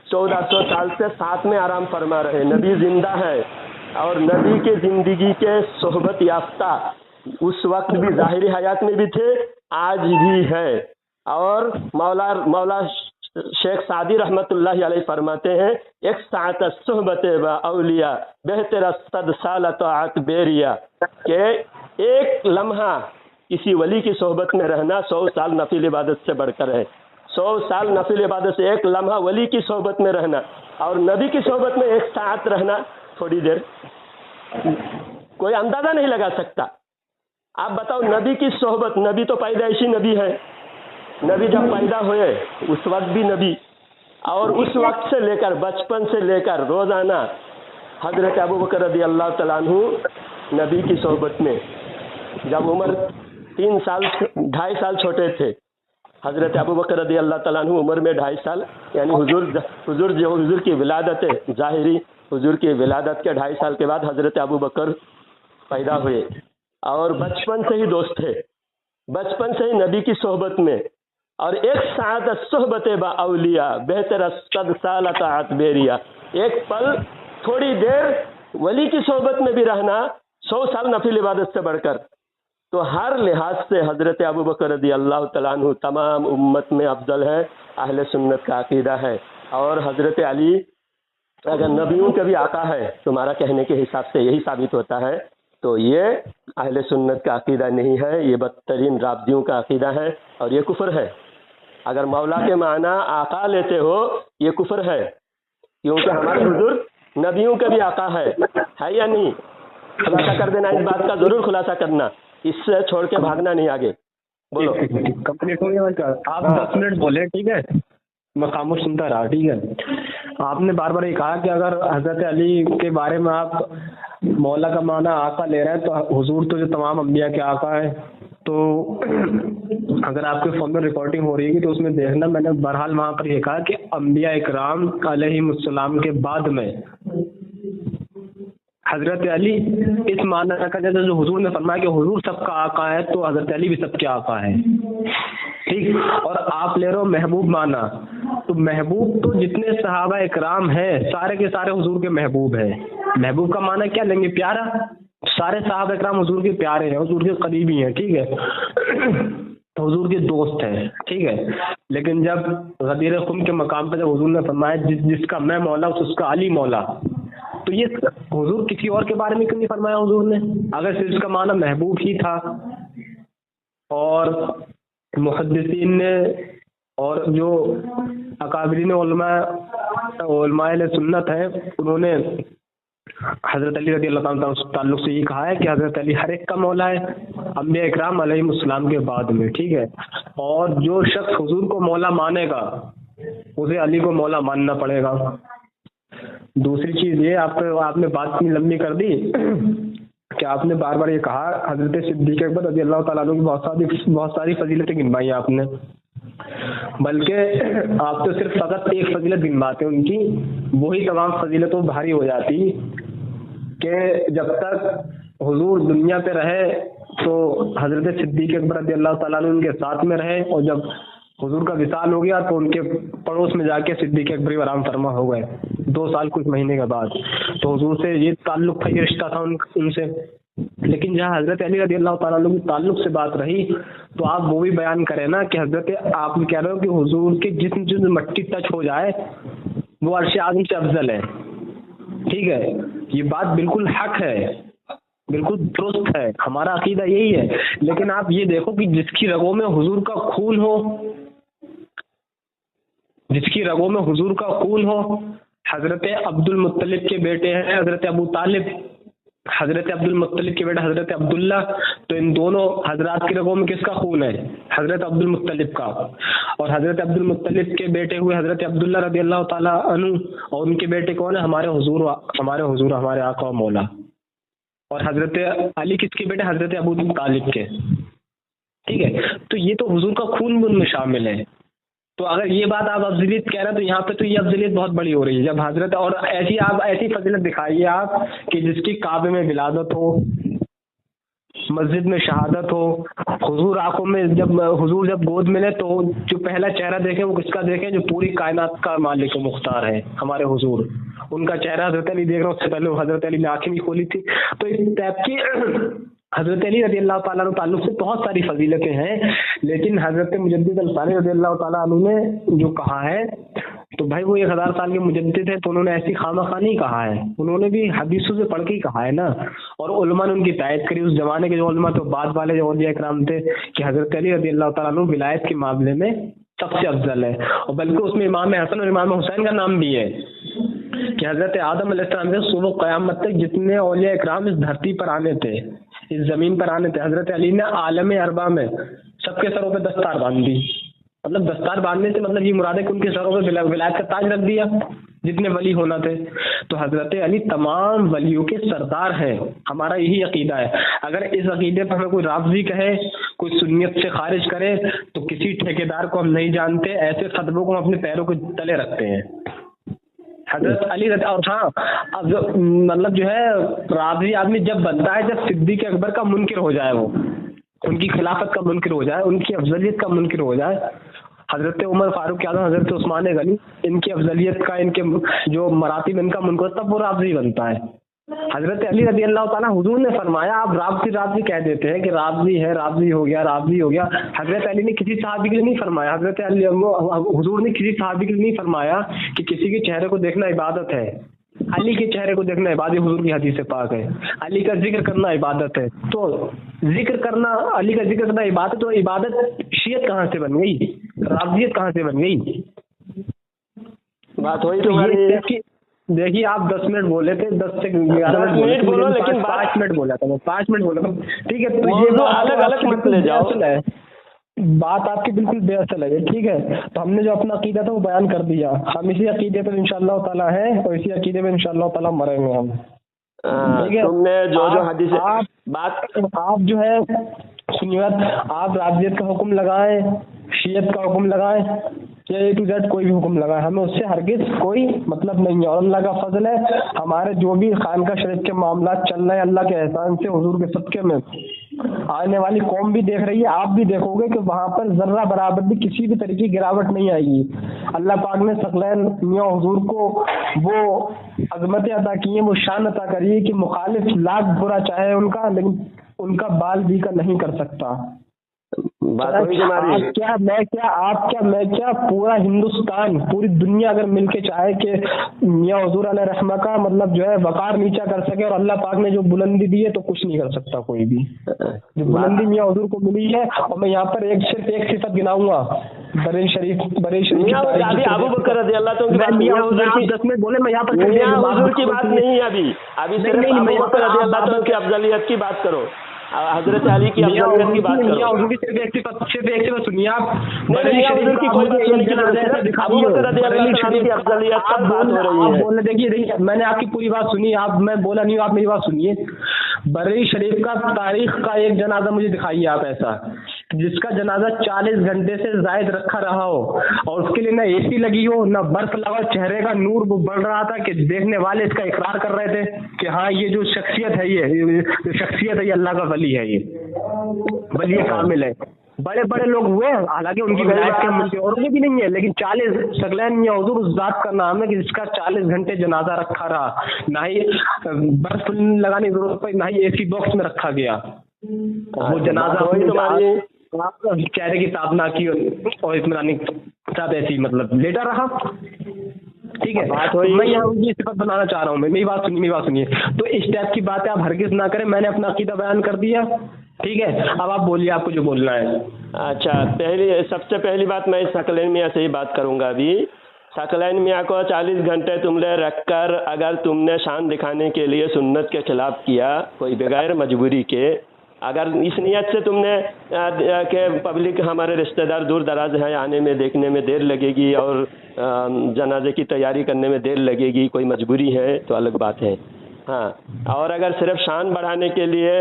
Speaker 2: 1400 سال سے ساتھ میں آرام فرما رہے. نبی زندہ ہے اور نبی کے زندگی کے صحبت یافتہ اس وقت بھی ظاہری حیات میں بھی تھے، آج بھی ہے. اور مولا شیخ سعدی رحمت اللہ علیہ فرماتے ہیں ایک ساعت صحبت با اولیاء بہتر صد سال طاعت بیریا، کہ ایک لمحہ کسی ولی کی صحبت میں رہنا 100 سال نفل عبادت سے بڑھ کر ہے. 100 سال نفل عبادت سے ایک لمحہ ولی کی صحبت میں رہنا، اور نبی کی صحبت میں 1 ساعت رہنا، تھوڑی دیر کوئی اندازہ نہیں لگا سکتا. آپ بتاؤ، نبی کی صحبت، نبی تو پیدائشی نبی ہے، نبی جب پیدا ہوئے اس وقت بھی نبی، اور اس وقت سے لے کر بچپن سے لے کر روزانہ حضرت ابو بکر رضی اللہ تعالیٰ عنہ نبی کی صحبت میں. جب عمر 3 سال 2.5 سال چھوٹے تھے، حضرت ابو بکر رضی اللہ تعالیٰ عنہ عمر میں 2.5 سال، یعنی حضور کی ولادت ظاہری، حضور کی ولادت کے 2.5 سال کے بعد حضرت ابو بکر پیدا ہوئے، اور بچپن سے ہی دوست تھے، بچپن سے ہی نبی کی صحبت میں. اور ایک ساعت صحبت با اولیاء بہتر صد سال طاعت بیریا، ایک پل تھوڑی دیر ولی کی صحبت میں بھی رہنا 100 سال نفل عبادت سے بڑھ کر. تو ہر لحاظ سے حضرت ابوبکر رضی اللہ تعالیٰ عنہ تمام امت میں افضل ہے، اہل سنت کا عقیدہ ہے. اور حضرت علی اگر نبیوں کا بھی آقا ہے تمہارا کہنے کے حساب سے یہی ثابت ہوتا ہے، تو یہ اہل سنت کا عقیدہ نہیں ہے، یہ بدترین رافضیوں کا عقیدہ ہے اور یہ کفر ہے. اگر مولا کے معنی آقا لیتے ہو یہ کفر ہے، کیونکہ ہمارے حضور نبیوں کا بھی آقا ہے یا نہیں؟ خلاصہ کر دینا، اس بات کا ضرور خلاصہ کرنا، اس سے چھوڑ کے بھاگنا نہیں آگے. بولو.
Speaker 1: کمپلیٹ ہو گیا آپ 10 منٹ بولے، ٹھیک ہے، میں خاموش سنتا رہا. ٹھیک ہے، آپ نے بار بار یہ کہا کہ اگر حضرت علی کے بارے میں آپ مولا کا معنی آقا لے رہے ہیں تو حضور تو جو تمام انبیاء کے آقا ہے. تو اگر آپ کے فون میں ریکارڈنگ ہو رہی ہے تو اس میں دیکھنا، میں نے بہرحال وہاں پر یہ کہا کہ انبیاء اکرام علیہ السلام کے بعد میں حضرت علی اس معنی کا، جیسے جو حضور نے فرمایا کہ حضور سب کا آقا ہے تو حضرت علی بھی سب کے آقا ہے. ٹھیک، اور آپ لے رہے ہو محبوب معنی، تو محبوب تو جتنے صحابہ اکرام ہیں سارے کے سارے حضور کے محبوب ہیں. محبوب کا معنی کیا لیں گے؟ پیارا. سارے صحابہ اکرام حضور کے پیارے ہیں، حضور کے قریبی ہیں. ٹھیک ہے، تو حضور کے دوست ہیں. ٹھیک ہے، لیکن جب غدیر خم کے مقام پہ جب حضور نے فرمایا جس کا میں مولا اس کا علی مولا، تو یہ حضور کسی اور کے بارے میں کیوں نہیں فرمایا حضور نے؟ اگر صرف اس کا معنی محبوب ہی تھا. اور محدثین نے اور جو اکابرین علماء سنت ہیں انہوں نے حضرت علی رضی اللہ تعالیٰ تعلق سے یہ کہا ہے کہ حضرت علی ہر ایک کا مولا ہے انبیاء اکرام علیہ السلام کے بعد میں. ٹھیک ہے، اور جو شخص حضور کو مولا مانے گا اسے علی کو مولا ماننا پڑے گا. دوسری چیز یہ، آپ نے بات اتنی لمبی کر دی کہ آپ نے بار بار یہ کہا حضرت صدیق اکبر رضی اللہ تعالیٰ عنہ کی بہت ساری فضیلتیں گنوائی آپ نے، بلکہ آپ تو صرف فقط ایک فضیلت گنواتے ہیں ان کی، وہی تمام فضیلتوں بھاری ہو جاتی کہ جب تک حضور دنیا پہ رہے تو حضرت صدیق اکبر رضی اللہ تعالیٰ عنہ ان کے ساتھ میں رہے، اور جب حضور کا وصال ہو گیا تو ان کے پڑوس میں جا کے صدیق اکبر آرام فرما ہو گئے 2 سال کچھ مہینے کے بعد. تو حضور سے یہ تعلق تھا، یہ رشتہ تھا ان سے. لیکن جہاں حضرت علی رضی اللہ تعالیٰ عنہ کی تعلق سے بات رہی تو آپ وہ بھی بیان کریں نا کہ حضرت آپ کہہ رہے ہو کہ حضور کے جسم جو مٹی ٹچ ہو جائے وہ عرش اعظم سے افضل ہے. ٹھیک ہے، یہ بات بالکل حق ہے، بالکل درست ہے، ہمارا عقیدہ یہی ہے. لیکن آپ یہ دیکھو کہ جس کی رگوں میں حضور کا خون ہو، جس کی رگوں میں حضور کا خون ہو، حضرت عبد المطلب کے بیٹے ہیں حضرت ابو طالب، حضرت عبد المطلب کے بیٹے حضرت عبداللہ، تو ان دونوں حضرات کی رگوں میں کس کا خون ہے؟ حضرت عبد المطلب کا. اور حضرت عبد المطلب کے بیٹے ہوئے حضرت عبداللہ رضی اللہ تعالیٰ عنہ، اور ان کے بیٹے کون ہیں؟ ہمارے حضور ہمارے آقا و مولا. اور حضرت علی کس کے بیٹے؟ حضرت ابو طالب کے. ٹھیک ہے، تو یہ تو حضور کا خون بھی ان میں شامل ہے. تو اگر یہ بات آپ افضلیت کہہ رہے ہیں تو یہاں پہ تو یہ افضلیت بہت بڑی ہو رہی ہے جب حضرت، اور ایسی فضیلت دکھائیے آپ کہ جس کی کعبے میں ولادت ہو، مسجد میں شہادت ہو، حضور آنکھوں میں حضور جب گود ملے تو جو پہلا چہرہ دیکھیں وہ کس کا دیکھیں؟ جو پوری کائنات کا مالک و مختار ہے، ہمارے حضور. ان کا چہرہ حضرت علی دیکھ رہے ہیں، اس سے پہلے حضرت علی نے آنکھیں نہیں کھولی تھی. تو اس ٹائپ کی حضرت علی رضی اللہ تعالیٰ عنہ تعلق سے بہت ساری فضیلتیں ہیں. لیکن حضرت مجدد الثانی رضی اللہ تعالیٰ عنہ نے جو کہا ہے تو بھائی وہ 1000 سال کے مجدد ہیں تو انہوں نے ایسی خواہ نہیں کہا ہے، انہوں نے بھی حدیثوں سے پڑھ کے ہی کہا ہے نا. اور علماء نے ان کی تائید کری، اس زمانے کے جو علماء تو بعد والے جو اولیاء کرام تھے، کہ حضرت علی رضی اللہ تعالیٰ عنہ ولایت کے معاملے میں سب سے افضل ہے. اور بلکہ اس میں امام حسن اور امام حسین کا نام بھی ہے کہ حضرت آدم علیہ السلام سے صبح قیامت تک جتنے اولیاء اکرام اس دھرتی پر آنے تھے، اس زمین پر آنے تھے، حضرت علی نے عالم اربع میں سب کے سروں پہ دستار باندھ دی. مطلب دستار باندھنے سے مطلب یہ مراد ہے کہ ان کے سروں پہ ولایت کا تاج رکھ دیا جتنے ولی ہونا تھے. تو حضرت علی تمام ولیوں کے سردار ہیں، ہمارا یہی عقیدہ ہے. اگر اس عقیدے پر ہمیں کوئی رافضی کہے، کوئی سنیت سے خارج کرے تو کسی ٹھیکیدار کو ہم نہیں جانتے، ایسے فتووں کو ہم اپنے پیروں کے تلے رکھتے ہیں. حضرت علی اور ہاں اب مطلب جو ہے رافضی آدمی جب بنتا ہے جب صدیق اکبر کا منکر ہو جائے، وہ ان کی خلافت کا منکر ہو جائے، ان کی افضلیت کا منکر ہو جائے، حضرت عمر فاروق اعظم، حضرت عثمان غنی، ان کی افضلیت کا، ان کے جو مراتب ان کا منقطع، تب وہ رافضی بنتا ہے۔ حضرت علی رضی اللہ تعالیٰ، حضور نے فرمایا آپ رافضی کہہ دیتے ہیں کہ رافضی ہے، رافضی ہو گیا، رافضی ہو گیا۔ حضرت علی نے کسی صحابی کے لیے نہیں فرمایا، حضرت علی حضور نے کسی صحابی کے لیے نہیں فرمایا کہ کسی کے چہرے کو دیکھنا عبادت ہے، علی کے چہرے کو دیکھنا عبادت، حضور کی حدیث پاک ہے۔ علی کا ذکر کرنا عبادت ہے، تو ذکر کرنا، علی کا ذکر کرنا عبادت، تو عبادت شیعت کہاں سے بن گئی، رافضیت کہاں سے بن گئی؟
Speaker 2: بات ہوئی
Speaker 1: تو
Speaker 2: تمہاری۔
Speaker 1: یہ دیکھیے آپ 10 منٹ بولے تھے، 10 سے 11
Speaker 2: 10 منٹ بولو، لیکن
Speaker 1: 5 منٹ بولا تھا، 5 منٹ بولا تھا، ٹھیک ہے۔ تو
Speaker 2: موضوع
Speaker 1: یہ
Speaker 2: الگ الگ مت لے جاؤ،
Speaker 1: بات آپ کی بالکل بے اصل ہے، ٹھیک ہے۔ تو ہم نے جو اپنا عقیدہ تھا وہ بیان کر دیا، ہم اسی عقیدے پر انشاءاللہ تعالیٰ ہیں اور اسی عقیدے پر انشاءاللہ تعالیٰ مریں گے ہم، ٹھیک ہے۔
Speaker 2: تم نے جو حدیث
Speaker 1: بات آپ جو ہے سنیے، آپ رافضیت کا حکم لگائیں، شیعت کا حکم لگائیں یا اے ٹو زیڈ کوئی بھی حکم لگائے، ہمیں اس سے ہرگز کوئی مطلب نہیں ہے، اور اللہ کا فضل ہے ہمارے جو بھی خانقاہ شریف کے معاملات چل رہے ہیں، اللہ کے احسان سے، حضور کے صدقے میں آنے والی قوم بھی دیکھ رہی ہے، آپ بھی دیکھو گے کہ وہاں پر ذرہ برابر بھی کسی بھی طریقے کی گراوٹ نہیں آئے گی۔ اللہ پاک نے ثقلین میاں حضور کو وہ عظمتیں عطا کی ہیں، وہ شان عطا کری ہے کہ مخالف لاکھ برا چاہے ان کا، لیکن ان کا بال بھی کا نہیں کر سکتا۔ آپ کیا میں کیا آپ کیا میں کیا پورا ہندوستان، پوری دنیا اگر مل کے چاہے کہ میاں حضور علیہ رحمہ کا مطلب جو ہے وقار نیچا کر سکے، اور اللہ پاک نے جو بلندی دی ہے تو کچھ نہیں کر سکتا کوئی بھی، جو بلندی میاں حضور کو ملی ہے۔ اور میں یہاں پر صرف ایک صفت گناؤں گا، بریلی شریف
Speaker 2: ابو بکر رضی اللہ عنہ کی
Speaker 1: 10 منٹ بولے، میں یہاں پر
Speaker 2: حضور کی بات نہیں ہے، ابھی صرف ابو بکر رضی اللہ عنہ کی افضلیت کی بات کرو، حضرت علی کی افضلیت کی بات کرو۔
Speaker 1: صرف ایک صفت سنیے آپ،
Speaker 2: حضور کی کوئی بات سننے کی ضرورت ہے، ابو بکر رضی اللہ عنہ کی افضلیت پر بات ہو رہی ہے۔
Speaker 1: بولنے دیکھیے، میں نے آپ کی پوری بات سنی، آپ میں بولا نہیں ہوں، آپ میری بات سنیے۔ بریلی شریف کا تاریخ کا ایک جنازہ مجھے دکھائیے آپ ایسا جس کا جنازہ 40 گھنٹے سے زائد رکھا رہا ہو، اور اس کے لیے نہ اے سی لگی ہو، نہ برف لگا، چہرے کا نور وہ بڑھ رہا تھا کہ دیکھنے والے اس کا اقرار کر رہے تھے کہ ہاں یہ جو شخصیت ہے، یہ اللہ کا ولی ہے، یہ ولی کامل ہے۔ بڑے بڑے لوگ ہوئے، حالانکہ ان کی ولایت کے ملک اور بھی نہیں ہے، لیکن 40 ثقلین میاں حضور اس ذات کا نام ہے کہ جس کا 40 گھنٹے جنازہ رکھا رہا، نہ ہی برف لگانے کی ضرورت پڑی، نہ ہی اے سی باکس میں رکھا گیا۔ وہ جنازہ چہرے کی تابنا کی اور اطمینانی ساتھ ایسی مطلب لیٹا رہا، ٹھیک ہے۔ میں یہاں ان کی صفت بنانا چاہ رہا ہوں، میری بات سنیے۔ تو اس ٹائپ کی باتیں آپ ہرگز نہ کریں، میں نے اپنا عقیدہ بیان کر دیا، ٹھیک ہے۔ اب آپ بولیے، آپ کو جو بولنا ہے۔
Speaker 2: اچھا، سب سے پہلی بات میں ثقلین میاں سے ہی بات کروں گا ابھی۔ ثقلین میاں کو 40 گھنٹے تم نے رکھ کر اگر تم نے شان دکھانے کے لیے سنت کے خلاف کیا، کوئی بغیر مجبوری کے، اگر اس نیت سے تم نے کہ پبلک ہمارے رشتہ دار دور دراز ہیں، آنے میں دیکھنے میں دیر لگے گی اور جنازے کی تیاری کرنے میں دیر لگے گی، کوئی مجبوری ہے تو الگ بات ہے، ہاں۔ اور اگر صرف شان بڑھانے کے لیے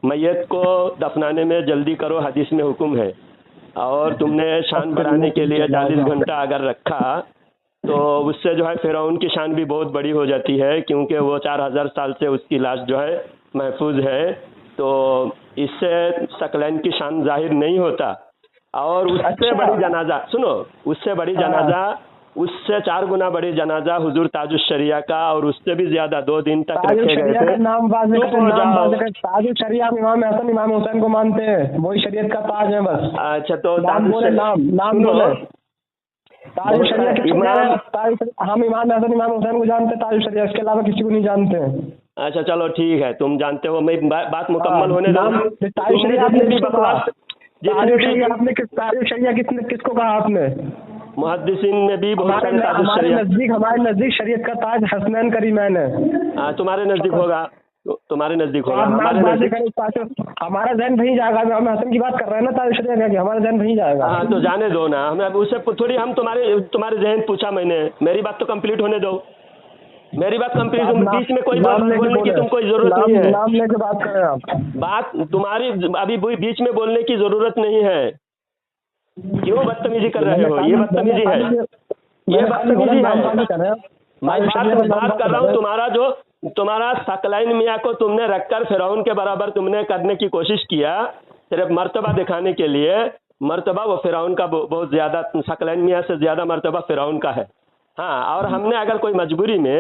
Speaker 2: میت کو دفنانے میں جلدی کرو، حدیث میں حکم ہے، اور تم نے شان بڑھانے کے لیے 40 گھنٹہ اگر رکھا تو اس سے جو ہے فرعون کی شان بھی بہت بڑی ہو جاتی ہے، کیونکہ وہ 4000 سال سے اس کی لاش جو ہے محفوظ ہے، تو اس سے ثقلین کی شان ظاہر نہیں ہوتا۔ اور اس سے بڑی جنازہ سنو، اس سے بڑی جنازہ، اس سے 4 گنا بڑی جنازہ حضور تاج الشریعہ کا، اور اس سے بھی زیادہ 2 دن تک رکھے گئے تھے۔
Speaker 1: تاج الشریعہ امام حسن امام حسین کو مانتے ہیں، وہی شریعت کا تاج ہے بس۔
Speaker 2: اچھا، تو
Speaker 1: نام بولے تاج الشریعہ، ہم امام حسن امام حسین کو جانتے، تاج الشریعہ، اس کے علاوہ کسی کو نہیں جانتے۔
Speaker 2: اچھا چلو ٹھیک ہے، تم جانتے ہو، میں بات مکمل ہونے دو۔
Speaker 1: تاج الشریعہ کس کو کہا آپ نے؟
Speaker 2: محدثین میں بھی بہت
Speaker 1: ہمارے نزدیک شریعت کا تاج حسنین کریمین ہے۔
Speaker 2: تمہارے نزدیک ہوگا، تمہارے نزدیک ہوگا،
Speaker 1: ہمارا ذہن نہیں جائے گا، ہم حسن کی بات کر رہے ہیں نا، تاج الشریعہ کہ ہمارا ذہن نہیں جائے گا۔
Speaker 2: ہاں تو جانے دو نا، ہمیں اس سے تھوڑی، ہم تمہارے ذہن پوچھا میں نے، میری بات تو کمپلیٹ ہونے دو، میری بات کمپلیٹ، بیچ میں کوئی بات بولنے کی تم کوئی ضرورت نہیں ہے،
Speaker 1: نام لے کے بات کریں آپ،
Speaker 2: بات تمہاری ابھی بیچ میں بولنے کی ضرورت نہیں ہے، کیوں بدتمیزی کر رہے ہو؟ یہ بدتمیزی ہے، یہ بدتمیزی ہے۔ میں بات کر رہا ہوں، تمہارا ثقلین میاں کو تم نے رکھ کر فرعون کے برابر تم نے کرنے کی کوشش کیا، صرف مرتبہ دکھانے کے لیے، مرتبہ وہ فرعون کا بہت زیادہ، ثقلین میاں سے زیادہ مرتبہ فرعون کا ہے. ہاں، اور ہم نے اگر کوئی مجبوری میں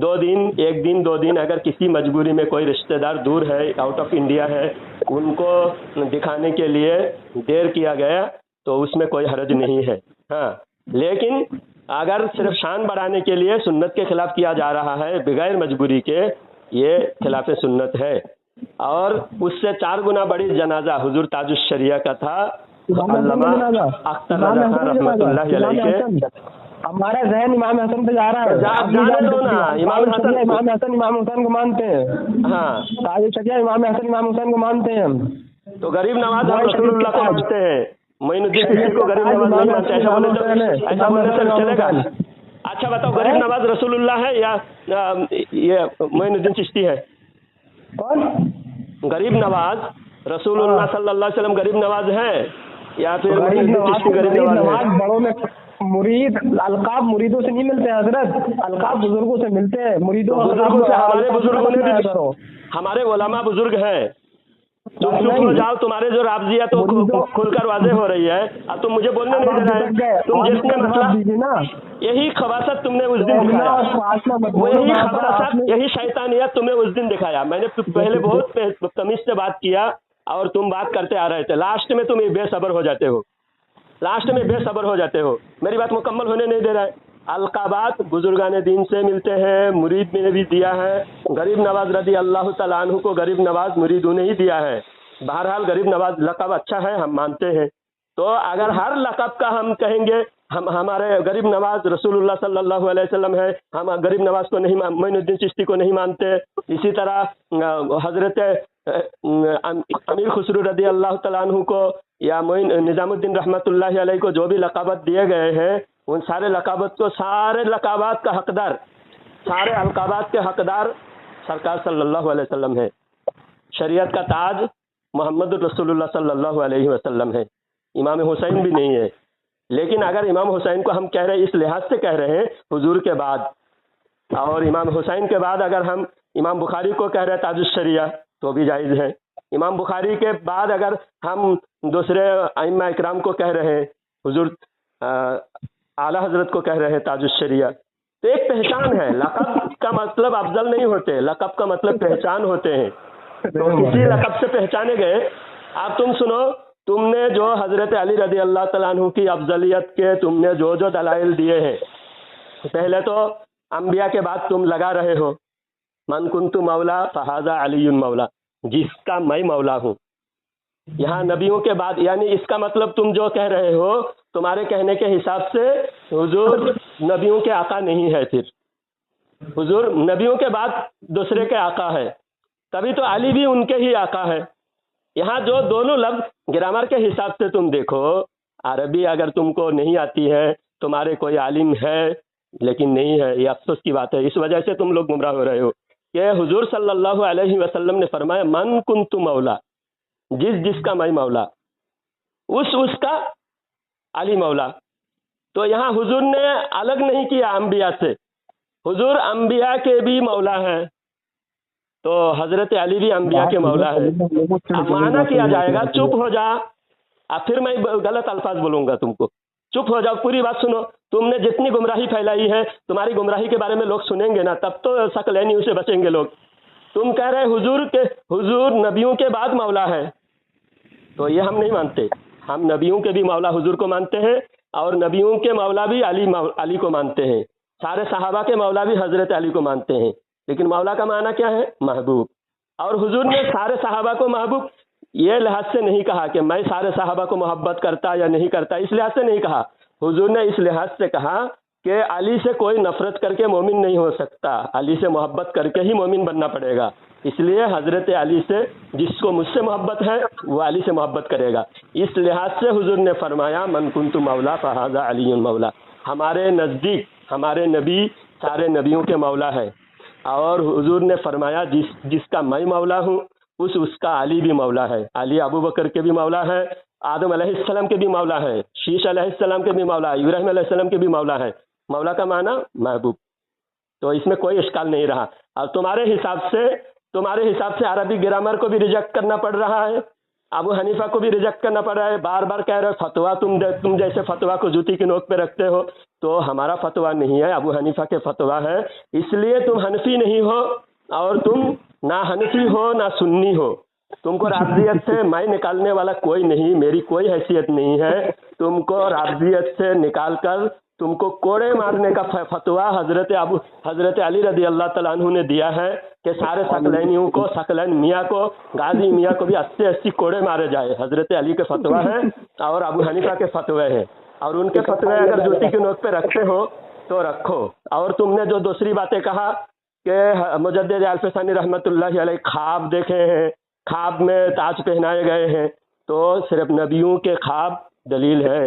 Speaker 2: 2 دن 1 دن 2 دن اگر کسی مجبوری میں کوئی رشتہ دار دور ہے، آؤٹ آف انڈیا ہے، ان کو دکھانے کے لیے دیر کیا گیا تو اس میں کوئی حرج نہیں ہے. ہاں، لیکن اگر صرف شان بڑھانے کے لیے سنت کے خلاف کیا جا رہا ہے بغیر مجبوری کے، یہ خلاف سنت ہے. اور اس سے 4 گنا بڑی جنازہ حضور تاج الشریعہ کا تھا علامہ اختر رضا خان رحمۃ اللہ علیہ کے.
Speaker 1: ہمارا ذہن امام حسن پہ جا رہا ہے.
Speaker 2: جانے دو نا، امام حسن
Speaker 1: امام حسین کو مانتے ہیں.
Speaker 2: ہاں،
Speaker 1: تاج الشریعہ امام حسن امام حسین کو مانتے ہیں ہم.
Speaker 2: تو غریب نواز ہم رسول اللہ کو مانتے ہیں، معین الدین چشتی کو غریب نواز نہیں مانتے. ایسا بولنے سے چلے گا؟ اچھا بتاؤ، غریب نواز رسول اللہ ہے یا یہ معین الدین چشتی ہے؟
Speaker 1: کون
Speaker 2: غریب نواز رسول اللہ صلی اللہ علیہ وسلم غریب نواز ہے یا پھر معین الدین چشتی غریب نواز ہے؟
Speaker 1: بڑوں میں مرید القاب مریدوں سے نہیں ملتے حضرت، القاب بزرگوں سے ملتے ہیں. مریدوں
Speaker 2: بزرگوں سے ہمارے بزرگوں نے بھی، ہمارے علماء بزرگ ہیں. تم چپ ہو جاؤ، تمہارے جو رابضیہ تو کھل کر واضح ہو رہی ہے. اب تم مجھے بولنے نہیں دے رہے. تم جس نے مسئلہ، یہی خباثت تم نے اس دن دکھایا، وہی خباثت، یہی شیطانیت تمہیں اس دن دکھایا. میں نے پہلے بہت تمیز سے بات کیا اور تم بات کرتے آ رہے تھے. لاسٹ میں تم بے صبر ہو جاتے ہو، لاسٹ میں بے صبر ہو جاتے ہو. میری بات مکمل ہونے نہیں دے رہا ہے. القابات بزرگان دین سے ملتے ہیں، مرید نے بھی دیا ہے. غریب نواز رضی اللہ تعالیٰ عنہ کو غریب نواز مریدوں نے ہی دیا ہے. بہرحال غریب نواز لقب اچھا ہے، ہم مانتے ہیں. تو اگر ہر لقب کا ہم کہیں گے ہمارے غریب نواز رسول اللہ صلی اللہ علیہ وسلم ہے، ہم غریب نواز کو نہیں، معین الدین چشتی کو نہیں مانتے. اسی طرح حضرت امیر خسرو رضی اللہ تعالیٰ عنہ کو یا نظام الدین رحمۃ اللہ علیہ کو جو بھی لقبات دیے گئے ہیں، ان سارے لقبات کو، سارے لقبات کا حقدار، سارے القابات کے حقدار سرکار صلی اللہ علیہ وسلم ہے. شریعت کا تاج محمد رسول اللہ صلی اللہ علیہ وسلم ہے. امام حسین بھی نہیں ہے. لیکن اگر امام حسین کو ہم کہہ رہے ہیں، اس لحاظ سے کہہ رہے ہیں حضور کے بعد، اور امام حسین کے بعد اگر ہم امام بخاری کو کہہ رہے ہیں تاج الشریعہ تو بھی جائز ہے. امام بخاری کے بعد اگر ہم دوسرے ائمہ اکرام کو کہہ رہے ہیں، حضور اعلیٰ حضرت کو کہہ رہے ہیں تاج الشریعہ، تو ایک پہچان ہے. لقب کا مطلب افضل نہیں ہوتے، لقب کا مطلب پہچان ہوتے ہیں. تو کسی لقب سے پہچانے گئے. اب تم سنو، تم نے جو حضرت علی رضی اللہ تعالیٰ عنہ کی افضلیت کے تم نے جو دلائل دیے ہیں، پہلے تو انبیاء کے بعد تم لگا رہے ہو من کنت مولا فہذا علی مولا، جس کا میں مولا ہوں. یہاں نبیوں کے بعد، یعنی اس کا مطلب تم جو کہہ رہے ہو، تمہارے کہنے کے حساب سے حضور نبیوں کے آقا نہیں ہے. پھر حضور نبیوں کے بعد دوسرے کے آقا ہے، تبھی تو علی بھی ان کے ہی آقا ہے. یہاں جو دونوں لفظ گرامر کے حساب سے تم دیکھو، عربی اگر تم کو نہیں آتی ہے، تمہارے کوئی عالم ہے لیکن نہیں ہے، یہ افسوس کی بات ہے. اس وجہ سے تم لوگ گمراہ ہو رہے ہو کہ حضور صلی اللہ علیہ وسلم نے فرمایا من کنت مولا، جس کا میں مولا، اس کا علی مولا. تو یہاں حضور نے الگ نہیں کیا انبیاء سے، حضور انبیاء کے بھی مولا ہیں، تو حضرت علی بھی انبیاء کے مولا ہے. اب معنی کیا جائے گا، چپ ہو جا. اب پھر میں غلط الفاظ بولوں گا تم کو، چپ ہو جاؤ، پوری بات سنو. تم نے جتنی گمراہی پھیلائی ہے، تمہاری گمراہی کے بارے میں لوگ سنیں گے نا، تب تو ثقلینیوں سے بچیں گے لوگ. تم کہہ رہے حضور نبیوں کے بعد مولا ہے، تو یہ ہم نہیں مانتے. ہم نبیوں کے بھی مولا حضور کو مانتے ہیں، اور نبیوں کے مولا بھی علی کو مانتے ہیں. سارے صحابہ کے مولا بھی حضرت علی کو مانتے ہیں. لیکن مولا کا معنی کیا ہے؟ محبوب. اور حضور نے سارے صحابہ کو محبوب یہ لحاظ سے نہیں کہا کہ میں سارے صحابہ کو محبت کرتا یا نہیں کرتا، اس لحاظ سے نہیں کہا. حضور نے اس لحاظ سے کہا کہ علی سے کوئی نفرت کر کے مومن نہیں ہو سکتا، علی سے محبت کر کے ہی مومن بننا پڑے گا. اس لیے حضرت علی سے، جس کو مجھ سے محبت ہے وہ علی سے محبت کرے گا. اس لحاظ سے حضور نے فرمایا من کنت مولا فہذا علی مولا. ہمارے نزدیک ہمارے نبی سارے نبیوں کے مولا ہے، اور حضور نے فرمایا جس کا میں مولا ہوں اس کا علی بھی مولا ہے. علی ابو بکر کے بھی مولا ہے، آدم علیہ السلام کے بھی مولا ہے، شیش علیہ السلام کے بھی مولا ہے، ابراہیم علیہ السلام کے بھی مولا ہے. مولا کا معنی محبوب. تو اس میں کوئی اشکال نہیں رہا. اور تمہارے حساب سے عربی گرامر کو بھی ریجیکٹ کرنا پڑ رہا ہے، ابو حنیفہ کو بھی ریجیکٹ کرنا پڑ رہا ہے. بار بار کہہ رہے ہو فتویٰ تم جیسے فتویٰ کو جوتی کی نوک پہ رکھتے ہو. تو ہمارا فتویٰ نہیں ہے، ابو حنیفہ کے فتویٰ ہے. اس لیے تم حنفی نہیں ہو اور تم نہ حنفی ہو نہ سنی ہو. تم کو رافضیت سے میں نکالنے والا کوئی نہیں، میری کوئی حیثیت نہیں ہے. تم کو رافضیت سے نکال کر تم کو کوڑے مارنے کا فتویٰ حضرت علی رضی اللہ تعالیٰ عنہ نے دیا ہے کہ سارے ثقلینیوں کو، ثقلین میاں کو، غازی میاں کو بھی 80 کوڑے مارے جائے. حضرت علی کے فتویٰ ہے اور ابو حنیفہ کے فتوے ہیں، اور ان کے فتوے اگر جوتی کی نوک پہ رکھتے ہو تو رکھو. اور تم نے جو دوسری باتیں کہا کہ مجدد الفسانی رحمۃ اللہ علیہ خواب دیکھے ہیں، خواب میں تاج پہنائے گئے ہیں، تو صرف نبیوں کے خواب دلیل ہے،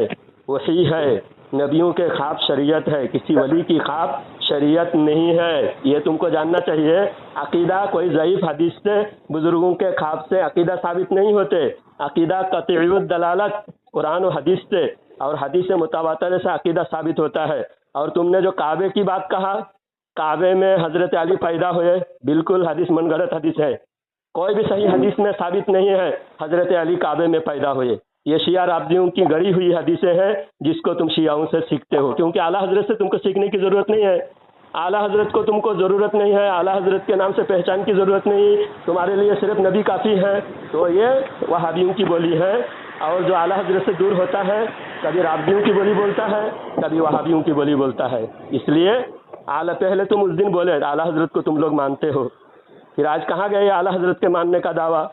Speaker 2: وحی ہے. نبیوں کے خواب شریعت ہے، کسی ولی کی خواب شریعت نہیں ہے. یہ تم کو جاننا چاہیے. عقیدہ کوئی ضعیف حدیث سے، بزرگوں کے خواب سے عقیدہ ثابت نہیں ہوتے. عقیدہ قطعی الدلالت قرآن و حدیث سے اور حدیث متواتر سے عقیدہ ثابت ہوتا ہے. اور تم نے جو کعبے کی بات کہا، کعبے میں حضرت علی پیدا ہوئے، بالکل حدیث من گھڑت حدیث ہے. کوئی بھی صحیح حدیث میں ثابت نہیں ہے حضرت علی کعبے میں پیدا ہوئے. یہ شیعہ رافضیوں کی گڑی ہوئی حدیثیں ہیں جس کو تم شیعوں سے سیکھتے ہو، کیونکہ اعلیٰ حضرت سے تم کو سیکھنے کی ضرورت نہیں ہے. اعلیٰ حضرت کو تم کو ضرورت نہیں ہے، اعلیٰ حضرت کے نام سے پہچان کی ضرورت نہیں، تمہارے لیے صرف نبی کافی ہے. تو یہ وہابیوں کی بولی ہے. اور جو اعلیٰ حضرت سے دور ہوتا ہے کبھی رافضیوں کی بولی بولتا ہے، کبھی وہابیوں کی بولی بولتا ہے. اس لیے پہلے تم اس دن بولے اعلیٰ حضرت کو تم لوگ مانتے ہو، پھر آج کہاں گئے اعلیٰ حضرت کے ماننے کا دعویٰ؟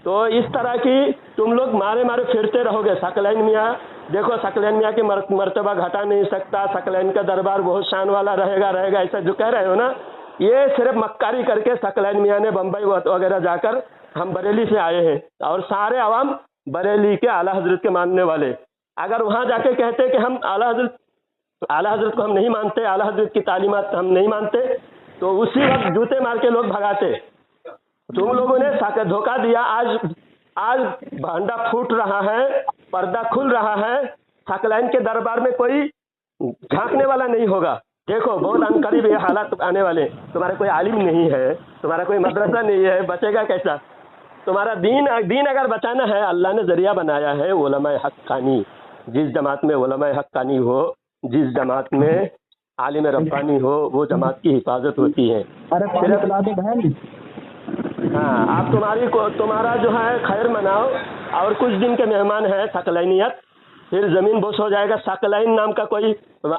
Speaker 2: تو اس طرح کی تم لوگ مارے پھرتے رہو گے. ثقلین میاں دیکھو، ثقلین میاں کی مرتبہ گھٹا نہیں سکتا، ثقلین کا دربار بہت شان والا رہے گا ایسا جو کہہ رہے ہو نا، یہ صرف مکاری کر کے ثقلین میاں نے بمبئی وغیرہ جا کر، ہم بریلی سے آئے ہیں اور سارے عوام بریلی کے اعلیٰ حضرت کے ماننے والے، اگر وہاں جا کے کہتے کہ ہم اعلیٰ حضرت کو ہم نہیں مانتے، اعلیٰ حضرت کی تعلیمات ہم نہیں مانتے، تو اسی وقت جوتے مار کے لوگ بھگاتے. تم لوگوں نے دھوکہ دیا. آج بھانڈا پھوٹ رہا ہے، پردہ کھل رہا ہے. ثقلین کے دربار میں کوئی جھانکنے والا نہیں ہوگا. دیکھو بہت ان قریب یہ حالات آنے والے. تمہارا کوئی عالم نہیں ہے، تمہارا کوئی مدرسہ نہیں ہے، بچے گا کیسا؟ تمہارا دین اگر بچانا ہے، اللہ نے ذریعہ بنایا ہے علماء حقانی. جس جماعت میں علماء حقانی ہو، جس جماعت میں عالم ربانی ہو، وہ جماعت کی حفاظت ہوتی ہے. ہاں، آپ تمہارا جو ہے خیر مناؤ، اور کچھ دن کے مہمان ہیں ثقلینیت، پھر زمین بوس ہو جائے گا. ثقلین نام کا کوئی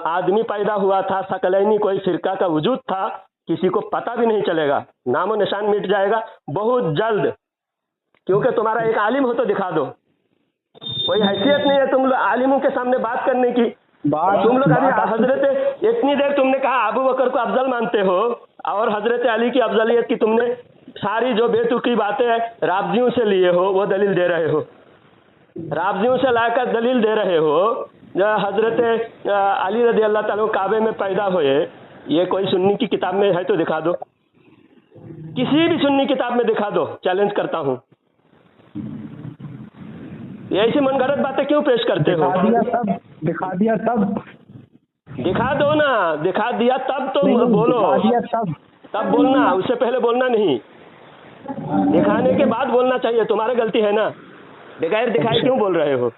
Speaker 2: آدمی پیدا ہوا تھا، ثقلینی کوئی فرقہ کا وجود تھا، کسی کو پتہ بھی نہیں چلے گا، نام و نشان مٹ جائے گا بہت جلد. کیونکہ تمہارا ایک عالم ہو تو دکھا دو. کوئی حیثیت نہیں ہے تم لوگ عالموں کے سامنے بات کرنے کی. تم لوگ ابھی حضرت اتنی دیر تم نے کہا ابو بکر کو افضل مانتے ہو، اور حضرت علی کی افضلیت کی تم نے ساری جو بے تکی باتیں رافضیوں سے لیے ہو وہ دلیل دے رہے ہو. رافضیوں سے لا کر دلیل دے رہے ہو. حضرت علی رضی اللہ تعالیٰ کعبے میں پیدا ہوئے، یہ کوئی سنی کی کتاب میں ہے تو دکھا دو، کسی بھی سنی کتاب میں دکھا دو، چیلنج کرتا ہوں. یہ ایسی من گھڑت باتیں کیوں پیش کرتے ہو؟
Speaker 1: دکھا دیا تب
Speaker 2: دکھا دو نا، دکھا دیا تب تو بولو، تب بولنا، اس سے پہلے بولنا نہیں. دکھانے کے بعد بولنا چاہیے. تمہاری غلطی ہے نا، بغیر دکھائے کیوں بول رہے ہو؟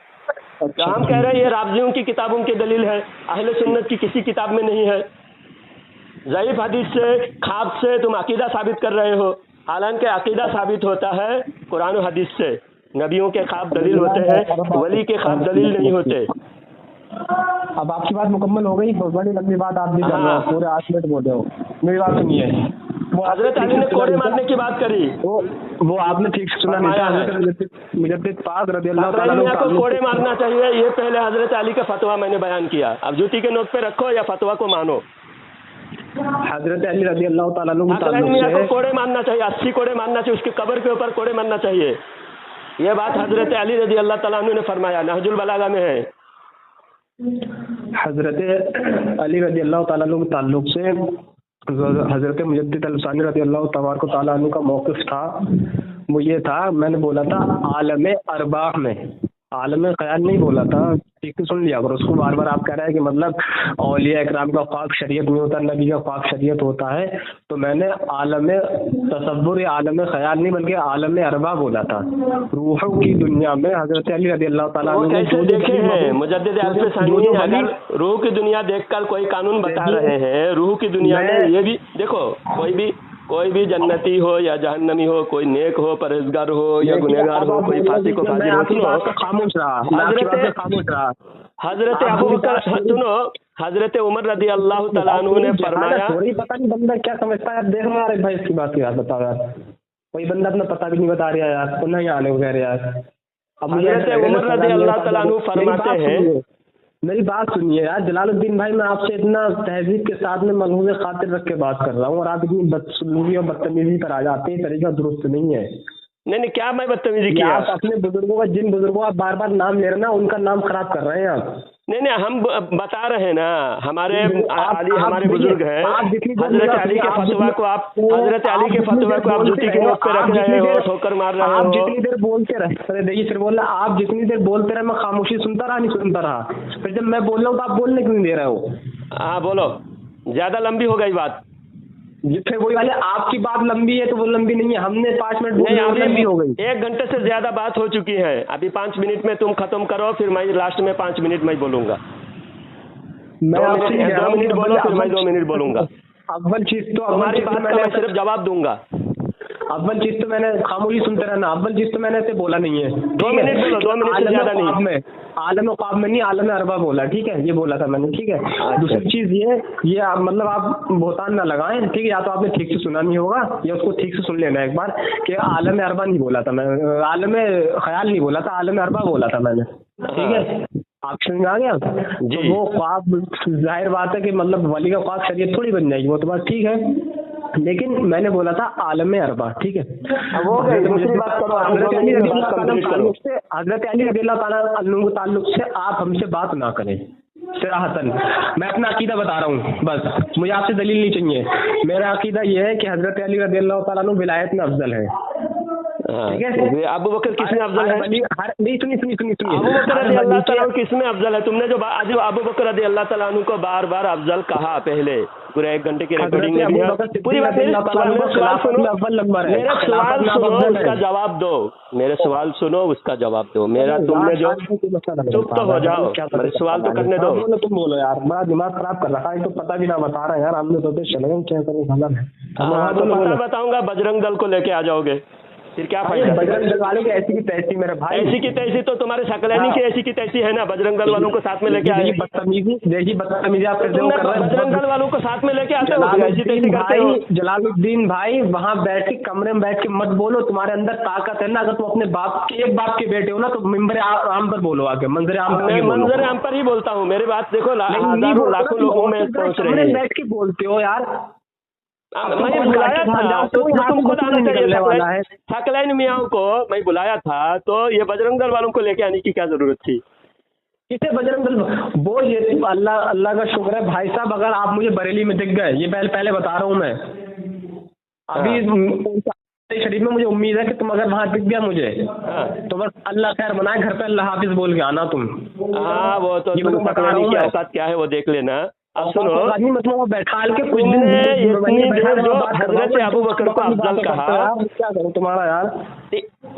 Speaker 2: ہم کہہ رہے ہیں یہ رافضیوں کی کتابوں کی دلیل ہے، اہل سنت کی کسی کتاب میں نہیں ہے. ضعیف حدیث سے، خواب سے تم عقیدہ ثابت کر رہے ہو، حالانکہ عقیدہ ثابت ہوتا ہے قرآن و حدیث سے. نبیوں کے خواب دلیل ہوتے ہیں، ولی کے خواب دلیل نہیں ہوتے.
Speaker 1: اب آپ کی بات مکمل ہو گئی، بہت بڑی لمبی بات آپ بھی کر رہے ہو، پورے 8 منٹ بول رہے ہو. میری بات سنیے،
Speaker 2: حضرت علی نے کوڑے مارنے کی بات کری،
Speaker 1: وہ آپ نے ٹھیک سنا نہیں تھا. مجدد پاک رضی اللہ تعالیٰ عنہ
Speaker 2: کو کوڑے مارنا چاہیے، یہ پہلے حضرت علی کا فتویٰ میں نے بیان کیا. اب جوتی کے نوک پہ رکھو یا فتویٰ کو مانو.
Speaker 1: حضرت علی رضی اللہ تعالیٰ عنہ
Speaker 2: کو کوڑے مارنا چاہیے، 80 کوڑے مارنا چاہیے، اس کی قبر کے اوپر کوڑے مارنا چاہیے. یہ بات حضرت علی رضی اللہ تعالیٰ عنہ نے فرمایا، نہج البلاغہ میں ہے.
Speaker 1: حضرت علی رضی اللہ تعالیٰ عنہ کے تعلق سے حضرت مجدد الفسانی رضی اللہ تبارک و تعالیٰ عنہ کا موقف تھا، وہ یہ تھا، میں نے بولا تھا عالم ارواح میں عالم خیال نہیں بولا تھا، ٹھیک سے سن لیا کرو اس کو، بار بار آپ کہہ رہے ہیں کہ مطلب اولیاء اکرام کا خواب شریعت میں ہوتا ہے، نبی کا خواب شریعت ہوتا ہے، تو میں نے عالم تصور یا عالم خیال نہیں بلکہ عالم ارواح بولا تھا، روحوں کی دنیا میں حضرت علی رضی اللہ تعالیٰ
Speaker 2: وہ
Speaker 1: عنہ نے
Speaker 2: کیسے دیکھے ہیں مجدد عالم ثانی؟ اگر روح کی دنیا دیکھ کر کوئی قانون بتا رہے ہیں، روح کی دنیا میں یہ بھی دیکھو، کوئی بھی جنتی ہو یا جہنمی ہو، کوئی نیک ہو، پرہیزگار ہو یا گنہگار ہو، کوئی فاسق ہو، فاجر ہو، سنو
Speaker 1: خاموش رہا،
Speaker 2: حضرت ابو بکر، سنو حضرت عمر رضی اللہ تعالیٰ عنہ نے فرمایا،
Speaker 1: تھوڑی پتہ نہیں بندہ کیا سمجھتا ہے یار، دیکھ رہا ہے بھائی اس کی بات کی یار، بتاؤ یار، کوئی بندہ اپنا پتہ بھی نہیں بتا رہا یار، تو نہیں آنے کو کہہ رہے یار۔
Speaker 2: حضرت عمر رضی اللہ تعالیٰ عنہ فرماتے ہیں،
Speaker 1: میری بات سنیے یار جلال الدین بھائی، میں آپ سے اتنا تہذیب کے ساتھ میں ملحوظ خاطر رکھ کے بات کر رہا ہوں اور آپ اتنی بدسلوکی اور بدتمیزی پر آ جاتے ہیں، طریقہ درست نہیں ہے۔
Speaker 2: نہیں کیا میں بدتمیزی کیا؟
Speaker 1: آپ اپنے بزرگوں کا، جن بزرگوں آپ بار بار نام لے رہے ہیں نا، ان کا نام خراب کر رہے ہیں آپ۔
Speaker 2: نہیں ہم بتا رہے ہیں نا، ہمارے علی ہمارے بزرگ ہیں، حضرت علی کے فتویٰ کو آپ جوتی کی نوک پہ رکھ رہے ہو، ٹھوکر مار رہے ہو۔
Speaker 1: آپ جتنی دیر بولتے رہے، دیکھیے پھر بول رہا، آپ جتنی دیر بولتے رہے میں خاموشی سنتا رہا، پھر جب میں بول رہا ہوں تو آپ بولنے کیوں نہیں دے رہے ہو؟
Speaker 2: ہاں بولو، زیادہ لمبی ہو گئی بات۔
Speaker 1: جتنے وہی والے آپ کی بات لمبی ہے تو وہ لمبی نہیں ہے، ہم نے 5 منٹ بولے لمبی ہو گئی۔
Speaker 2: 1 گھنٹے سے زیادہ بات ہو چکی ہے، ابھی 5 منٹ میں تم ختم کرو، پھر میں لاسٹ میں 5 منٹ میں بولوں گا۔
Speaker 1: میں
Speaker 2: 2 منٹ بولو، پھر میں 2 منٹ بولوں گا۔
Speaker 1: اول چیز تو
Speaker 2: ہماری بات کا میں صرف جواب دوں گا۔
Speaker 1: اول چیز تو میں نے خاموشی سنتے رہنا، اول چیز تو میں نے ایسے بولا نہیں ہے۔
Speaker 2: 2 منٹ بولو، 2 منٹ سے زیادہ نہیں۔
Speaker 1: عالم خواب میں نہیں، عالم ارواح بولا، ٹھیک ہے، یہ بولا تھا میں نے، ٹھیک ہے۔ دوسری چیز یہ مطلب آپ بہتان نہ لگائیں، ٹھیک ہے، یا تو آپ نے ٹھیک سے سنا نہیں ہوگا یا اس کو ٹھیک سے سن لینا ایک بار، کہ عالم ارواح نہیں بولا تھا میں، عالم خیال نہیں بولا تھا، عالم ارواح بولا تھا میں نے، ٹھیک ہے، آپ سمجھ میں آ گیا؟ تو وہ خواب ظاہر بات ہے کہ مطلب ولی کا خواب شریعت تھوڑی بن جائے گی، وہ تو بات ٹھیک ہے، لیکن میں نے بولا تھا عالم ارواح، ٹھیک ہے۔ حضرت علی رضی اللہ تعالیٰ عنہ کے تعلق سے آپ ہم سے بات نہ کریں صراحتاً، میں اپنا عقیدہ بتا رہا ہوں، بس مجھے آپ سے دلیل نہیں چاہیے، میرا عقیدہ یہ ہے کہ حضرت علی رضی اللہ تعالیٰ عنہ ولایت میں افضل ہے، ٹھیک ہے۔
Speaker 2: ابو بکر کس میں افضل ہے؟
Speaker 1: نہیں سنیے،
Speaker 2: ابو بکر رضی اللہ تعالیٰ کس میں افضل ہے؟ تم نے جو ابو بکر رضی اللہ تعالیٰ عنہ کو بار بار افضل کہا، پہلے پورے 1 گھنٹے کی ریکارڈنگ میں بھی ہے، پوری بات میرا سوال سنو اس کا جواب دو، میرے سوال سنو اس کا جواب دو، میرا تم نے جو چپ تو ہو جاؤ، میرے سوال تو کرنے دو۔
Speaker 1: تم بولو یار، بڑا دماغ خراب کر رکھا ہے، تو پتہ بھی نہ بتا رہا ہے یار، ہم نے تو چلے گئے کیا کریں،
Speaker 2: پتہ بتاؤں گا، بجرنگ دل کو لے کے آ جاؤ گے، پھر کیا فائدہ؟
Speaker 1: بجرنگ دل والے کی ایسی کی تیسی میرے بھائی،
Speaker 2: ایسی کی تیسی تو تمہارے شکلینی کی ایسی کی تیسی ہے نا، بجرنگ دل والوں کو ساتھ میں لے کے آئے،
Speaker 1: بدتمیزی آپ
Speaker 2: بجرنگ دل والوں کو ساتھ میں لے کے آتے ہو، ایسی تیسی کرتے ہو۔
Speaker 1: جلال الدین بھائی، وہاں بیٹھ کے کمرے میں بیٹھ کے مت بولو، تمہارے اندر طاقت ہے نا، اگر تم اپنے باپ کے ایک باپ کے بیٹے ہو نا تو ممبر عام پر بولو، آگے منظر عام پر،
Speaker 2: منظر عام پر ہی بولتا ہوں، میری بات دیکھو ہزاروں لاکھوں لوگوں میں پہنچ رہی ہے،
Speaker 1: بیٹھ کے بولتے ہو یار،
Speaker 2: میں بلایا تھا تو تم خود آنا چاہیے، ثقلین میاں کو میں بلایا تھا، تو یہ بجرنگ دل والوں کو لے کے آنے کی کیا ضرورت تھی؟
Speaker 1: کسے بجرنگ دل؟ وہ یہ اللہ کا شکر ہے بھائی صاحب، اگر آپ مجھے بریلی میں دکھ گئے، یہ پہلے بتا رہا ہوں میں، ابھی شریف میں مجھے امید ہے کہ تم اگر وہاں دکھ گیا مجھے تو بس اللہ خیر بنائے، گھر پہ اللہ حافظ بول کے آنا تم۔
Speaker 2: ہاں وہ تو ثقلینی کی اوقات کیا ہے وہ دیکھ لینا۔ اب سنو،
Speaker 1: بیٹھال کے
Speaker 2: تم نے اتنی دیر جو حضرت ابو بکر کو افضل کہا،
Speaker 1: کیا کروں تمہارا یار،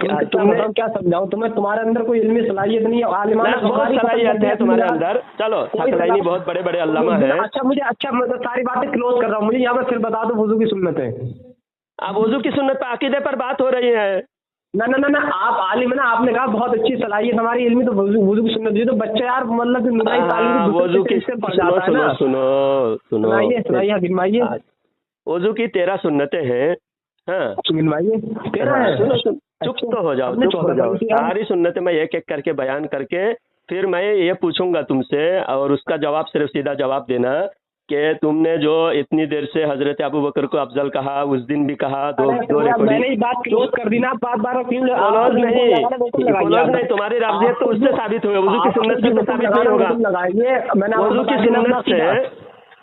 Speaker 1: کیا سمجھاؤں تمہیں، تمہارے اندر کوئی علمی صلاحیت نہیں ہے، عالمانہ
Speaker 2: بہت صلاحیت ہے تمہارے اندر، چلو ثقلینی بہت بڑے بڑے علامہ ہیں۔
Speaker 1: اچھا میں ساری باتیں کلوز کر رہا ہوں، مجھے یہاں پر پھر بتا دو وضو کی سنتیں۔
Speaker 2: اب وضو کی سنت پر عقیدے پر بات ہو رہی ہے۔
Speaker 1: نہ آپ عالم نا، آپ نے کہا بہت اچھی صلاحیت ہماری علمی، تو وضو کی سنت دی تو بچہ یار مطلب
Speaker 2: وضو کی
Speaker 1: سنائیے گنوائیے،
Speaker 2: وضو کی 13 سنتیں ہیں، ہاں
Speaker 1: گنوائیے 13 ہے،
Speaker 2: چپ تو ہو جاؤ، چپ ہو جاؤ، ساری سنتیں میں ایک ایک کر کے بیان کر کے پھر میں یہ پوچھوں گا تم سے، اور اس کا جواب صرف سیدھا جواب دینا کہ تم نے جو اتنی دیر سے حضرت ابو بکر کو افضل کہا، اس دن بھی کہا،
Speaker 1: میں نے بات کلوز کر دی نا،
Speaker 2: کلوز نہیں، تمہاری رابطیت تو اس سے ثابت ہوگا، وضو کی سنت سے ثابت نہیں ہوگا، وضو کی سنت سے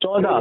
Speaker 1: 14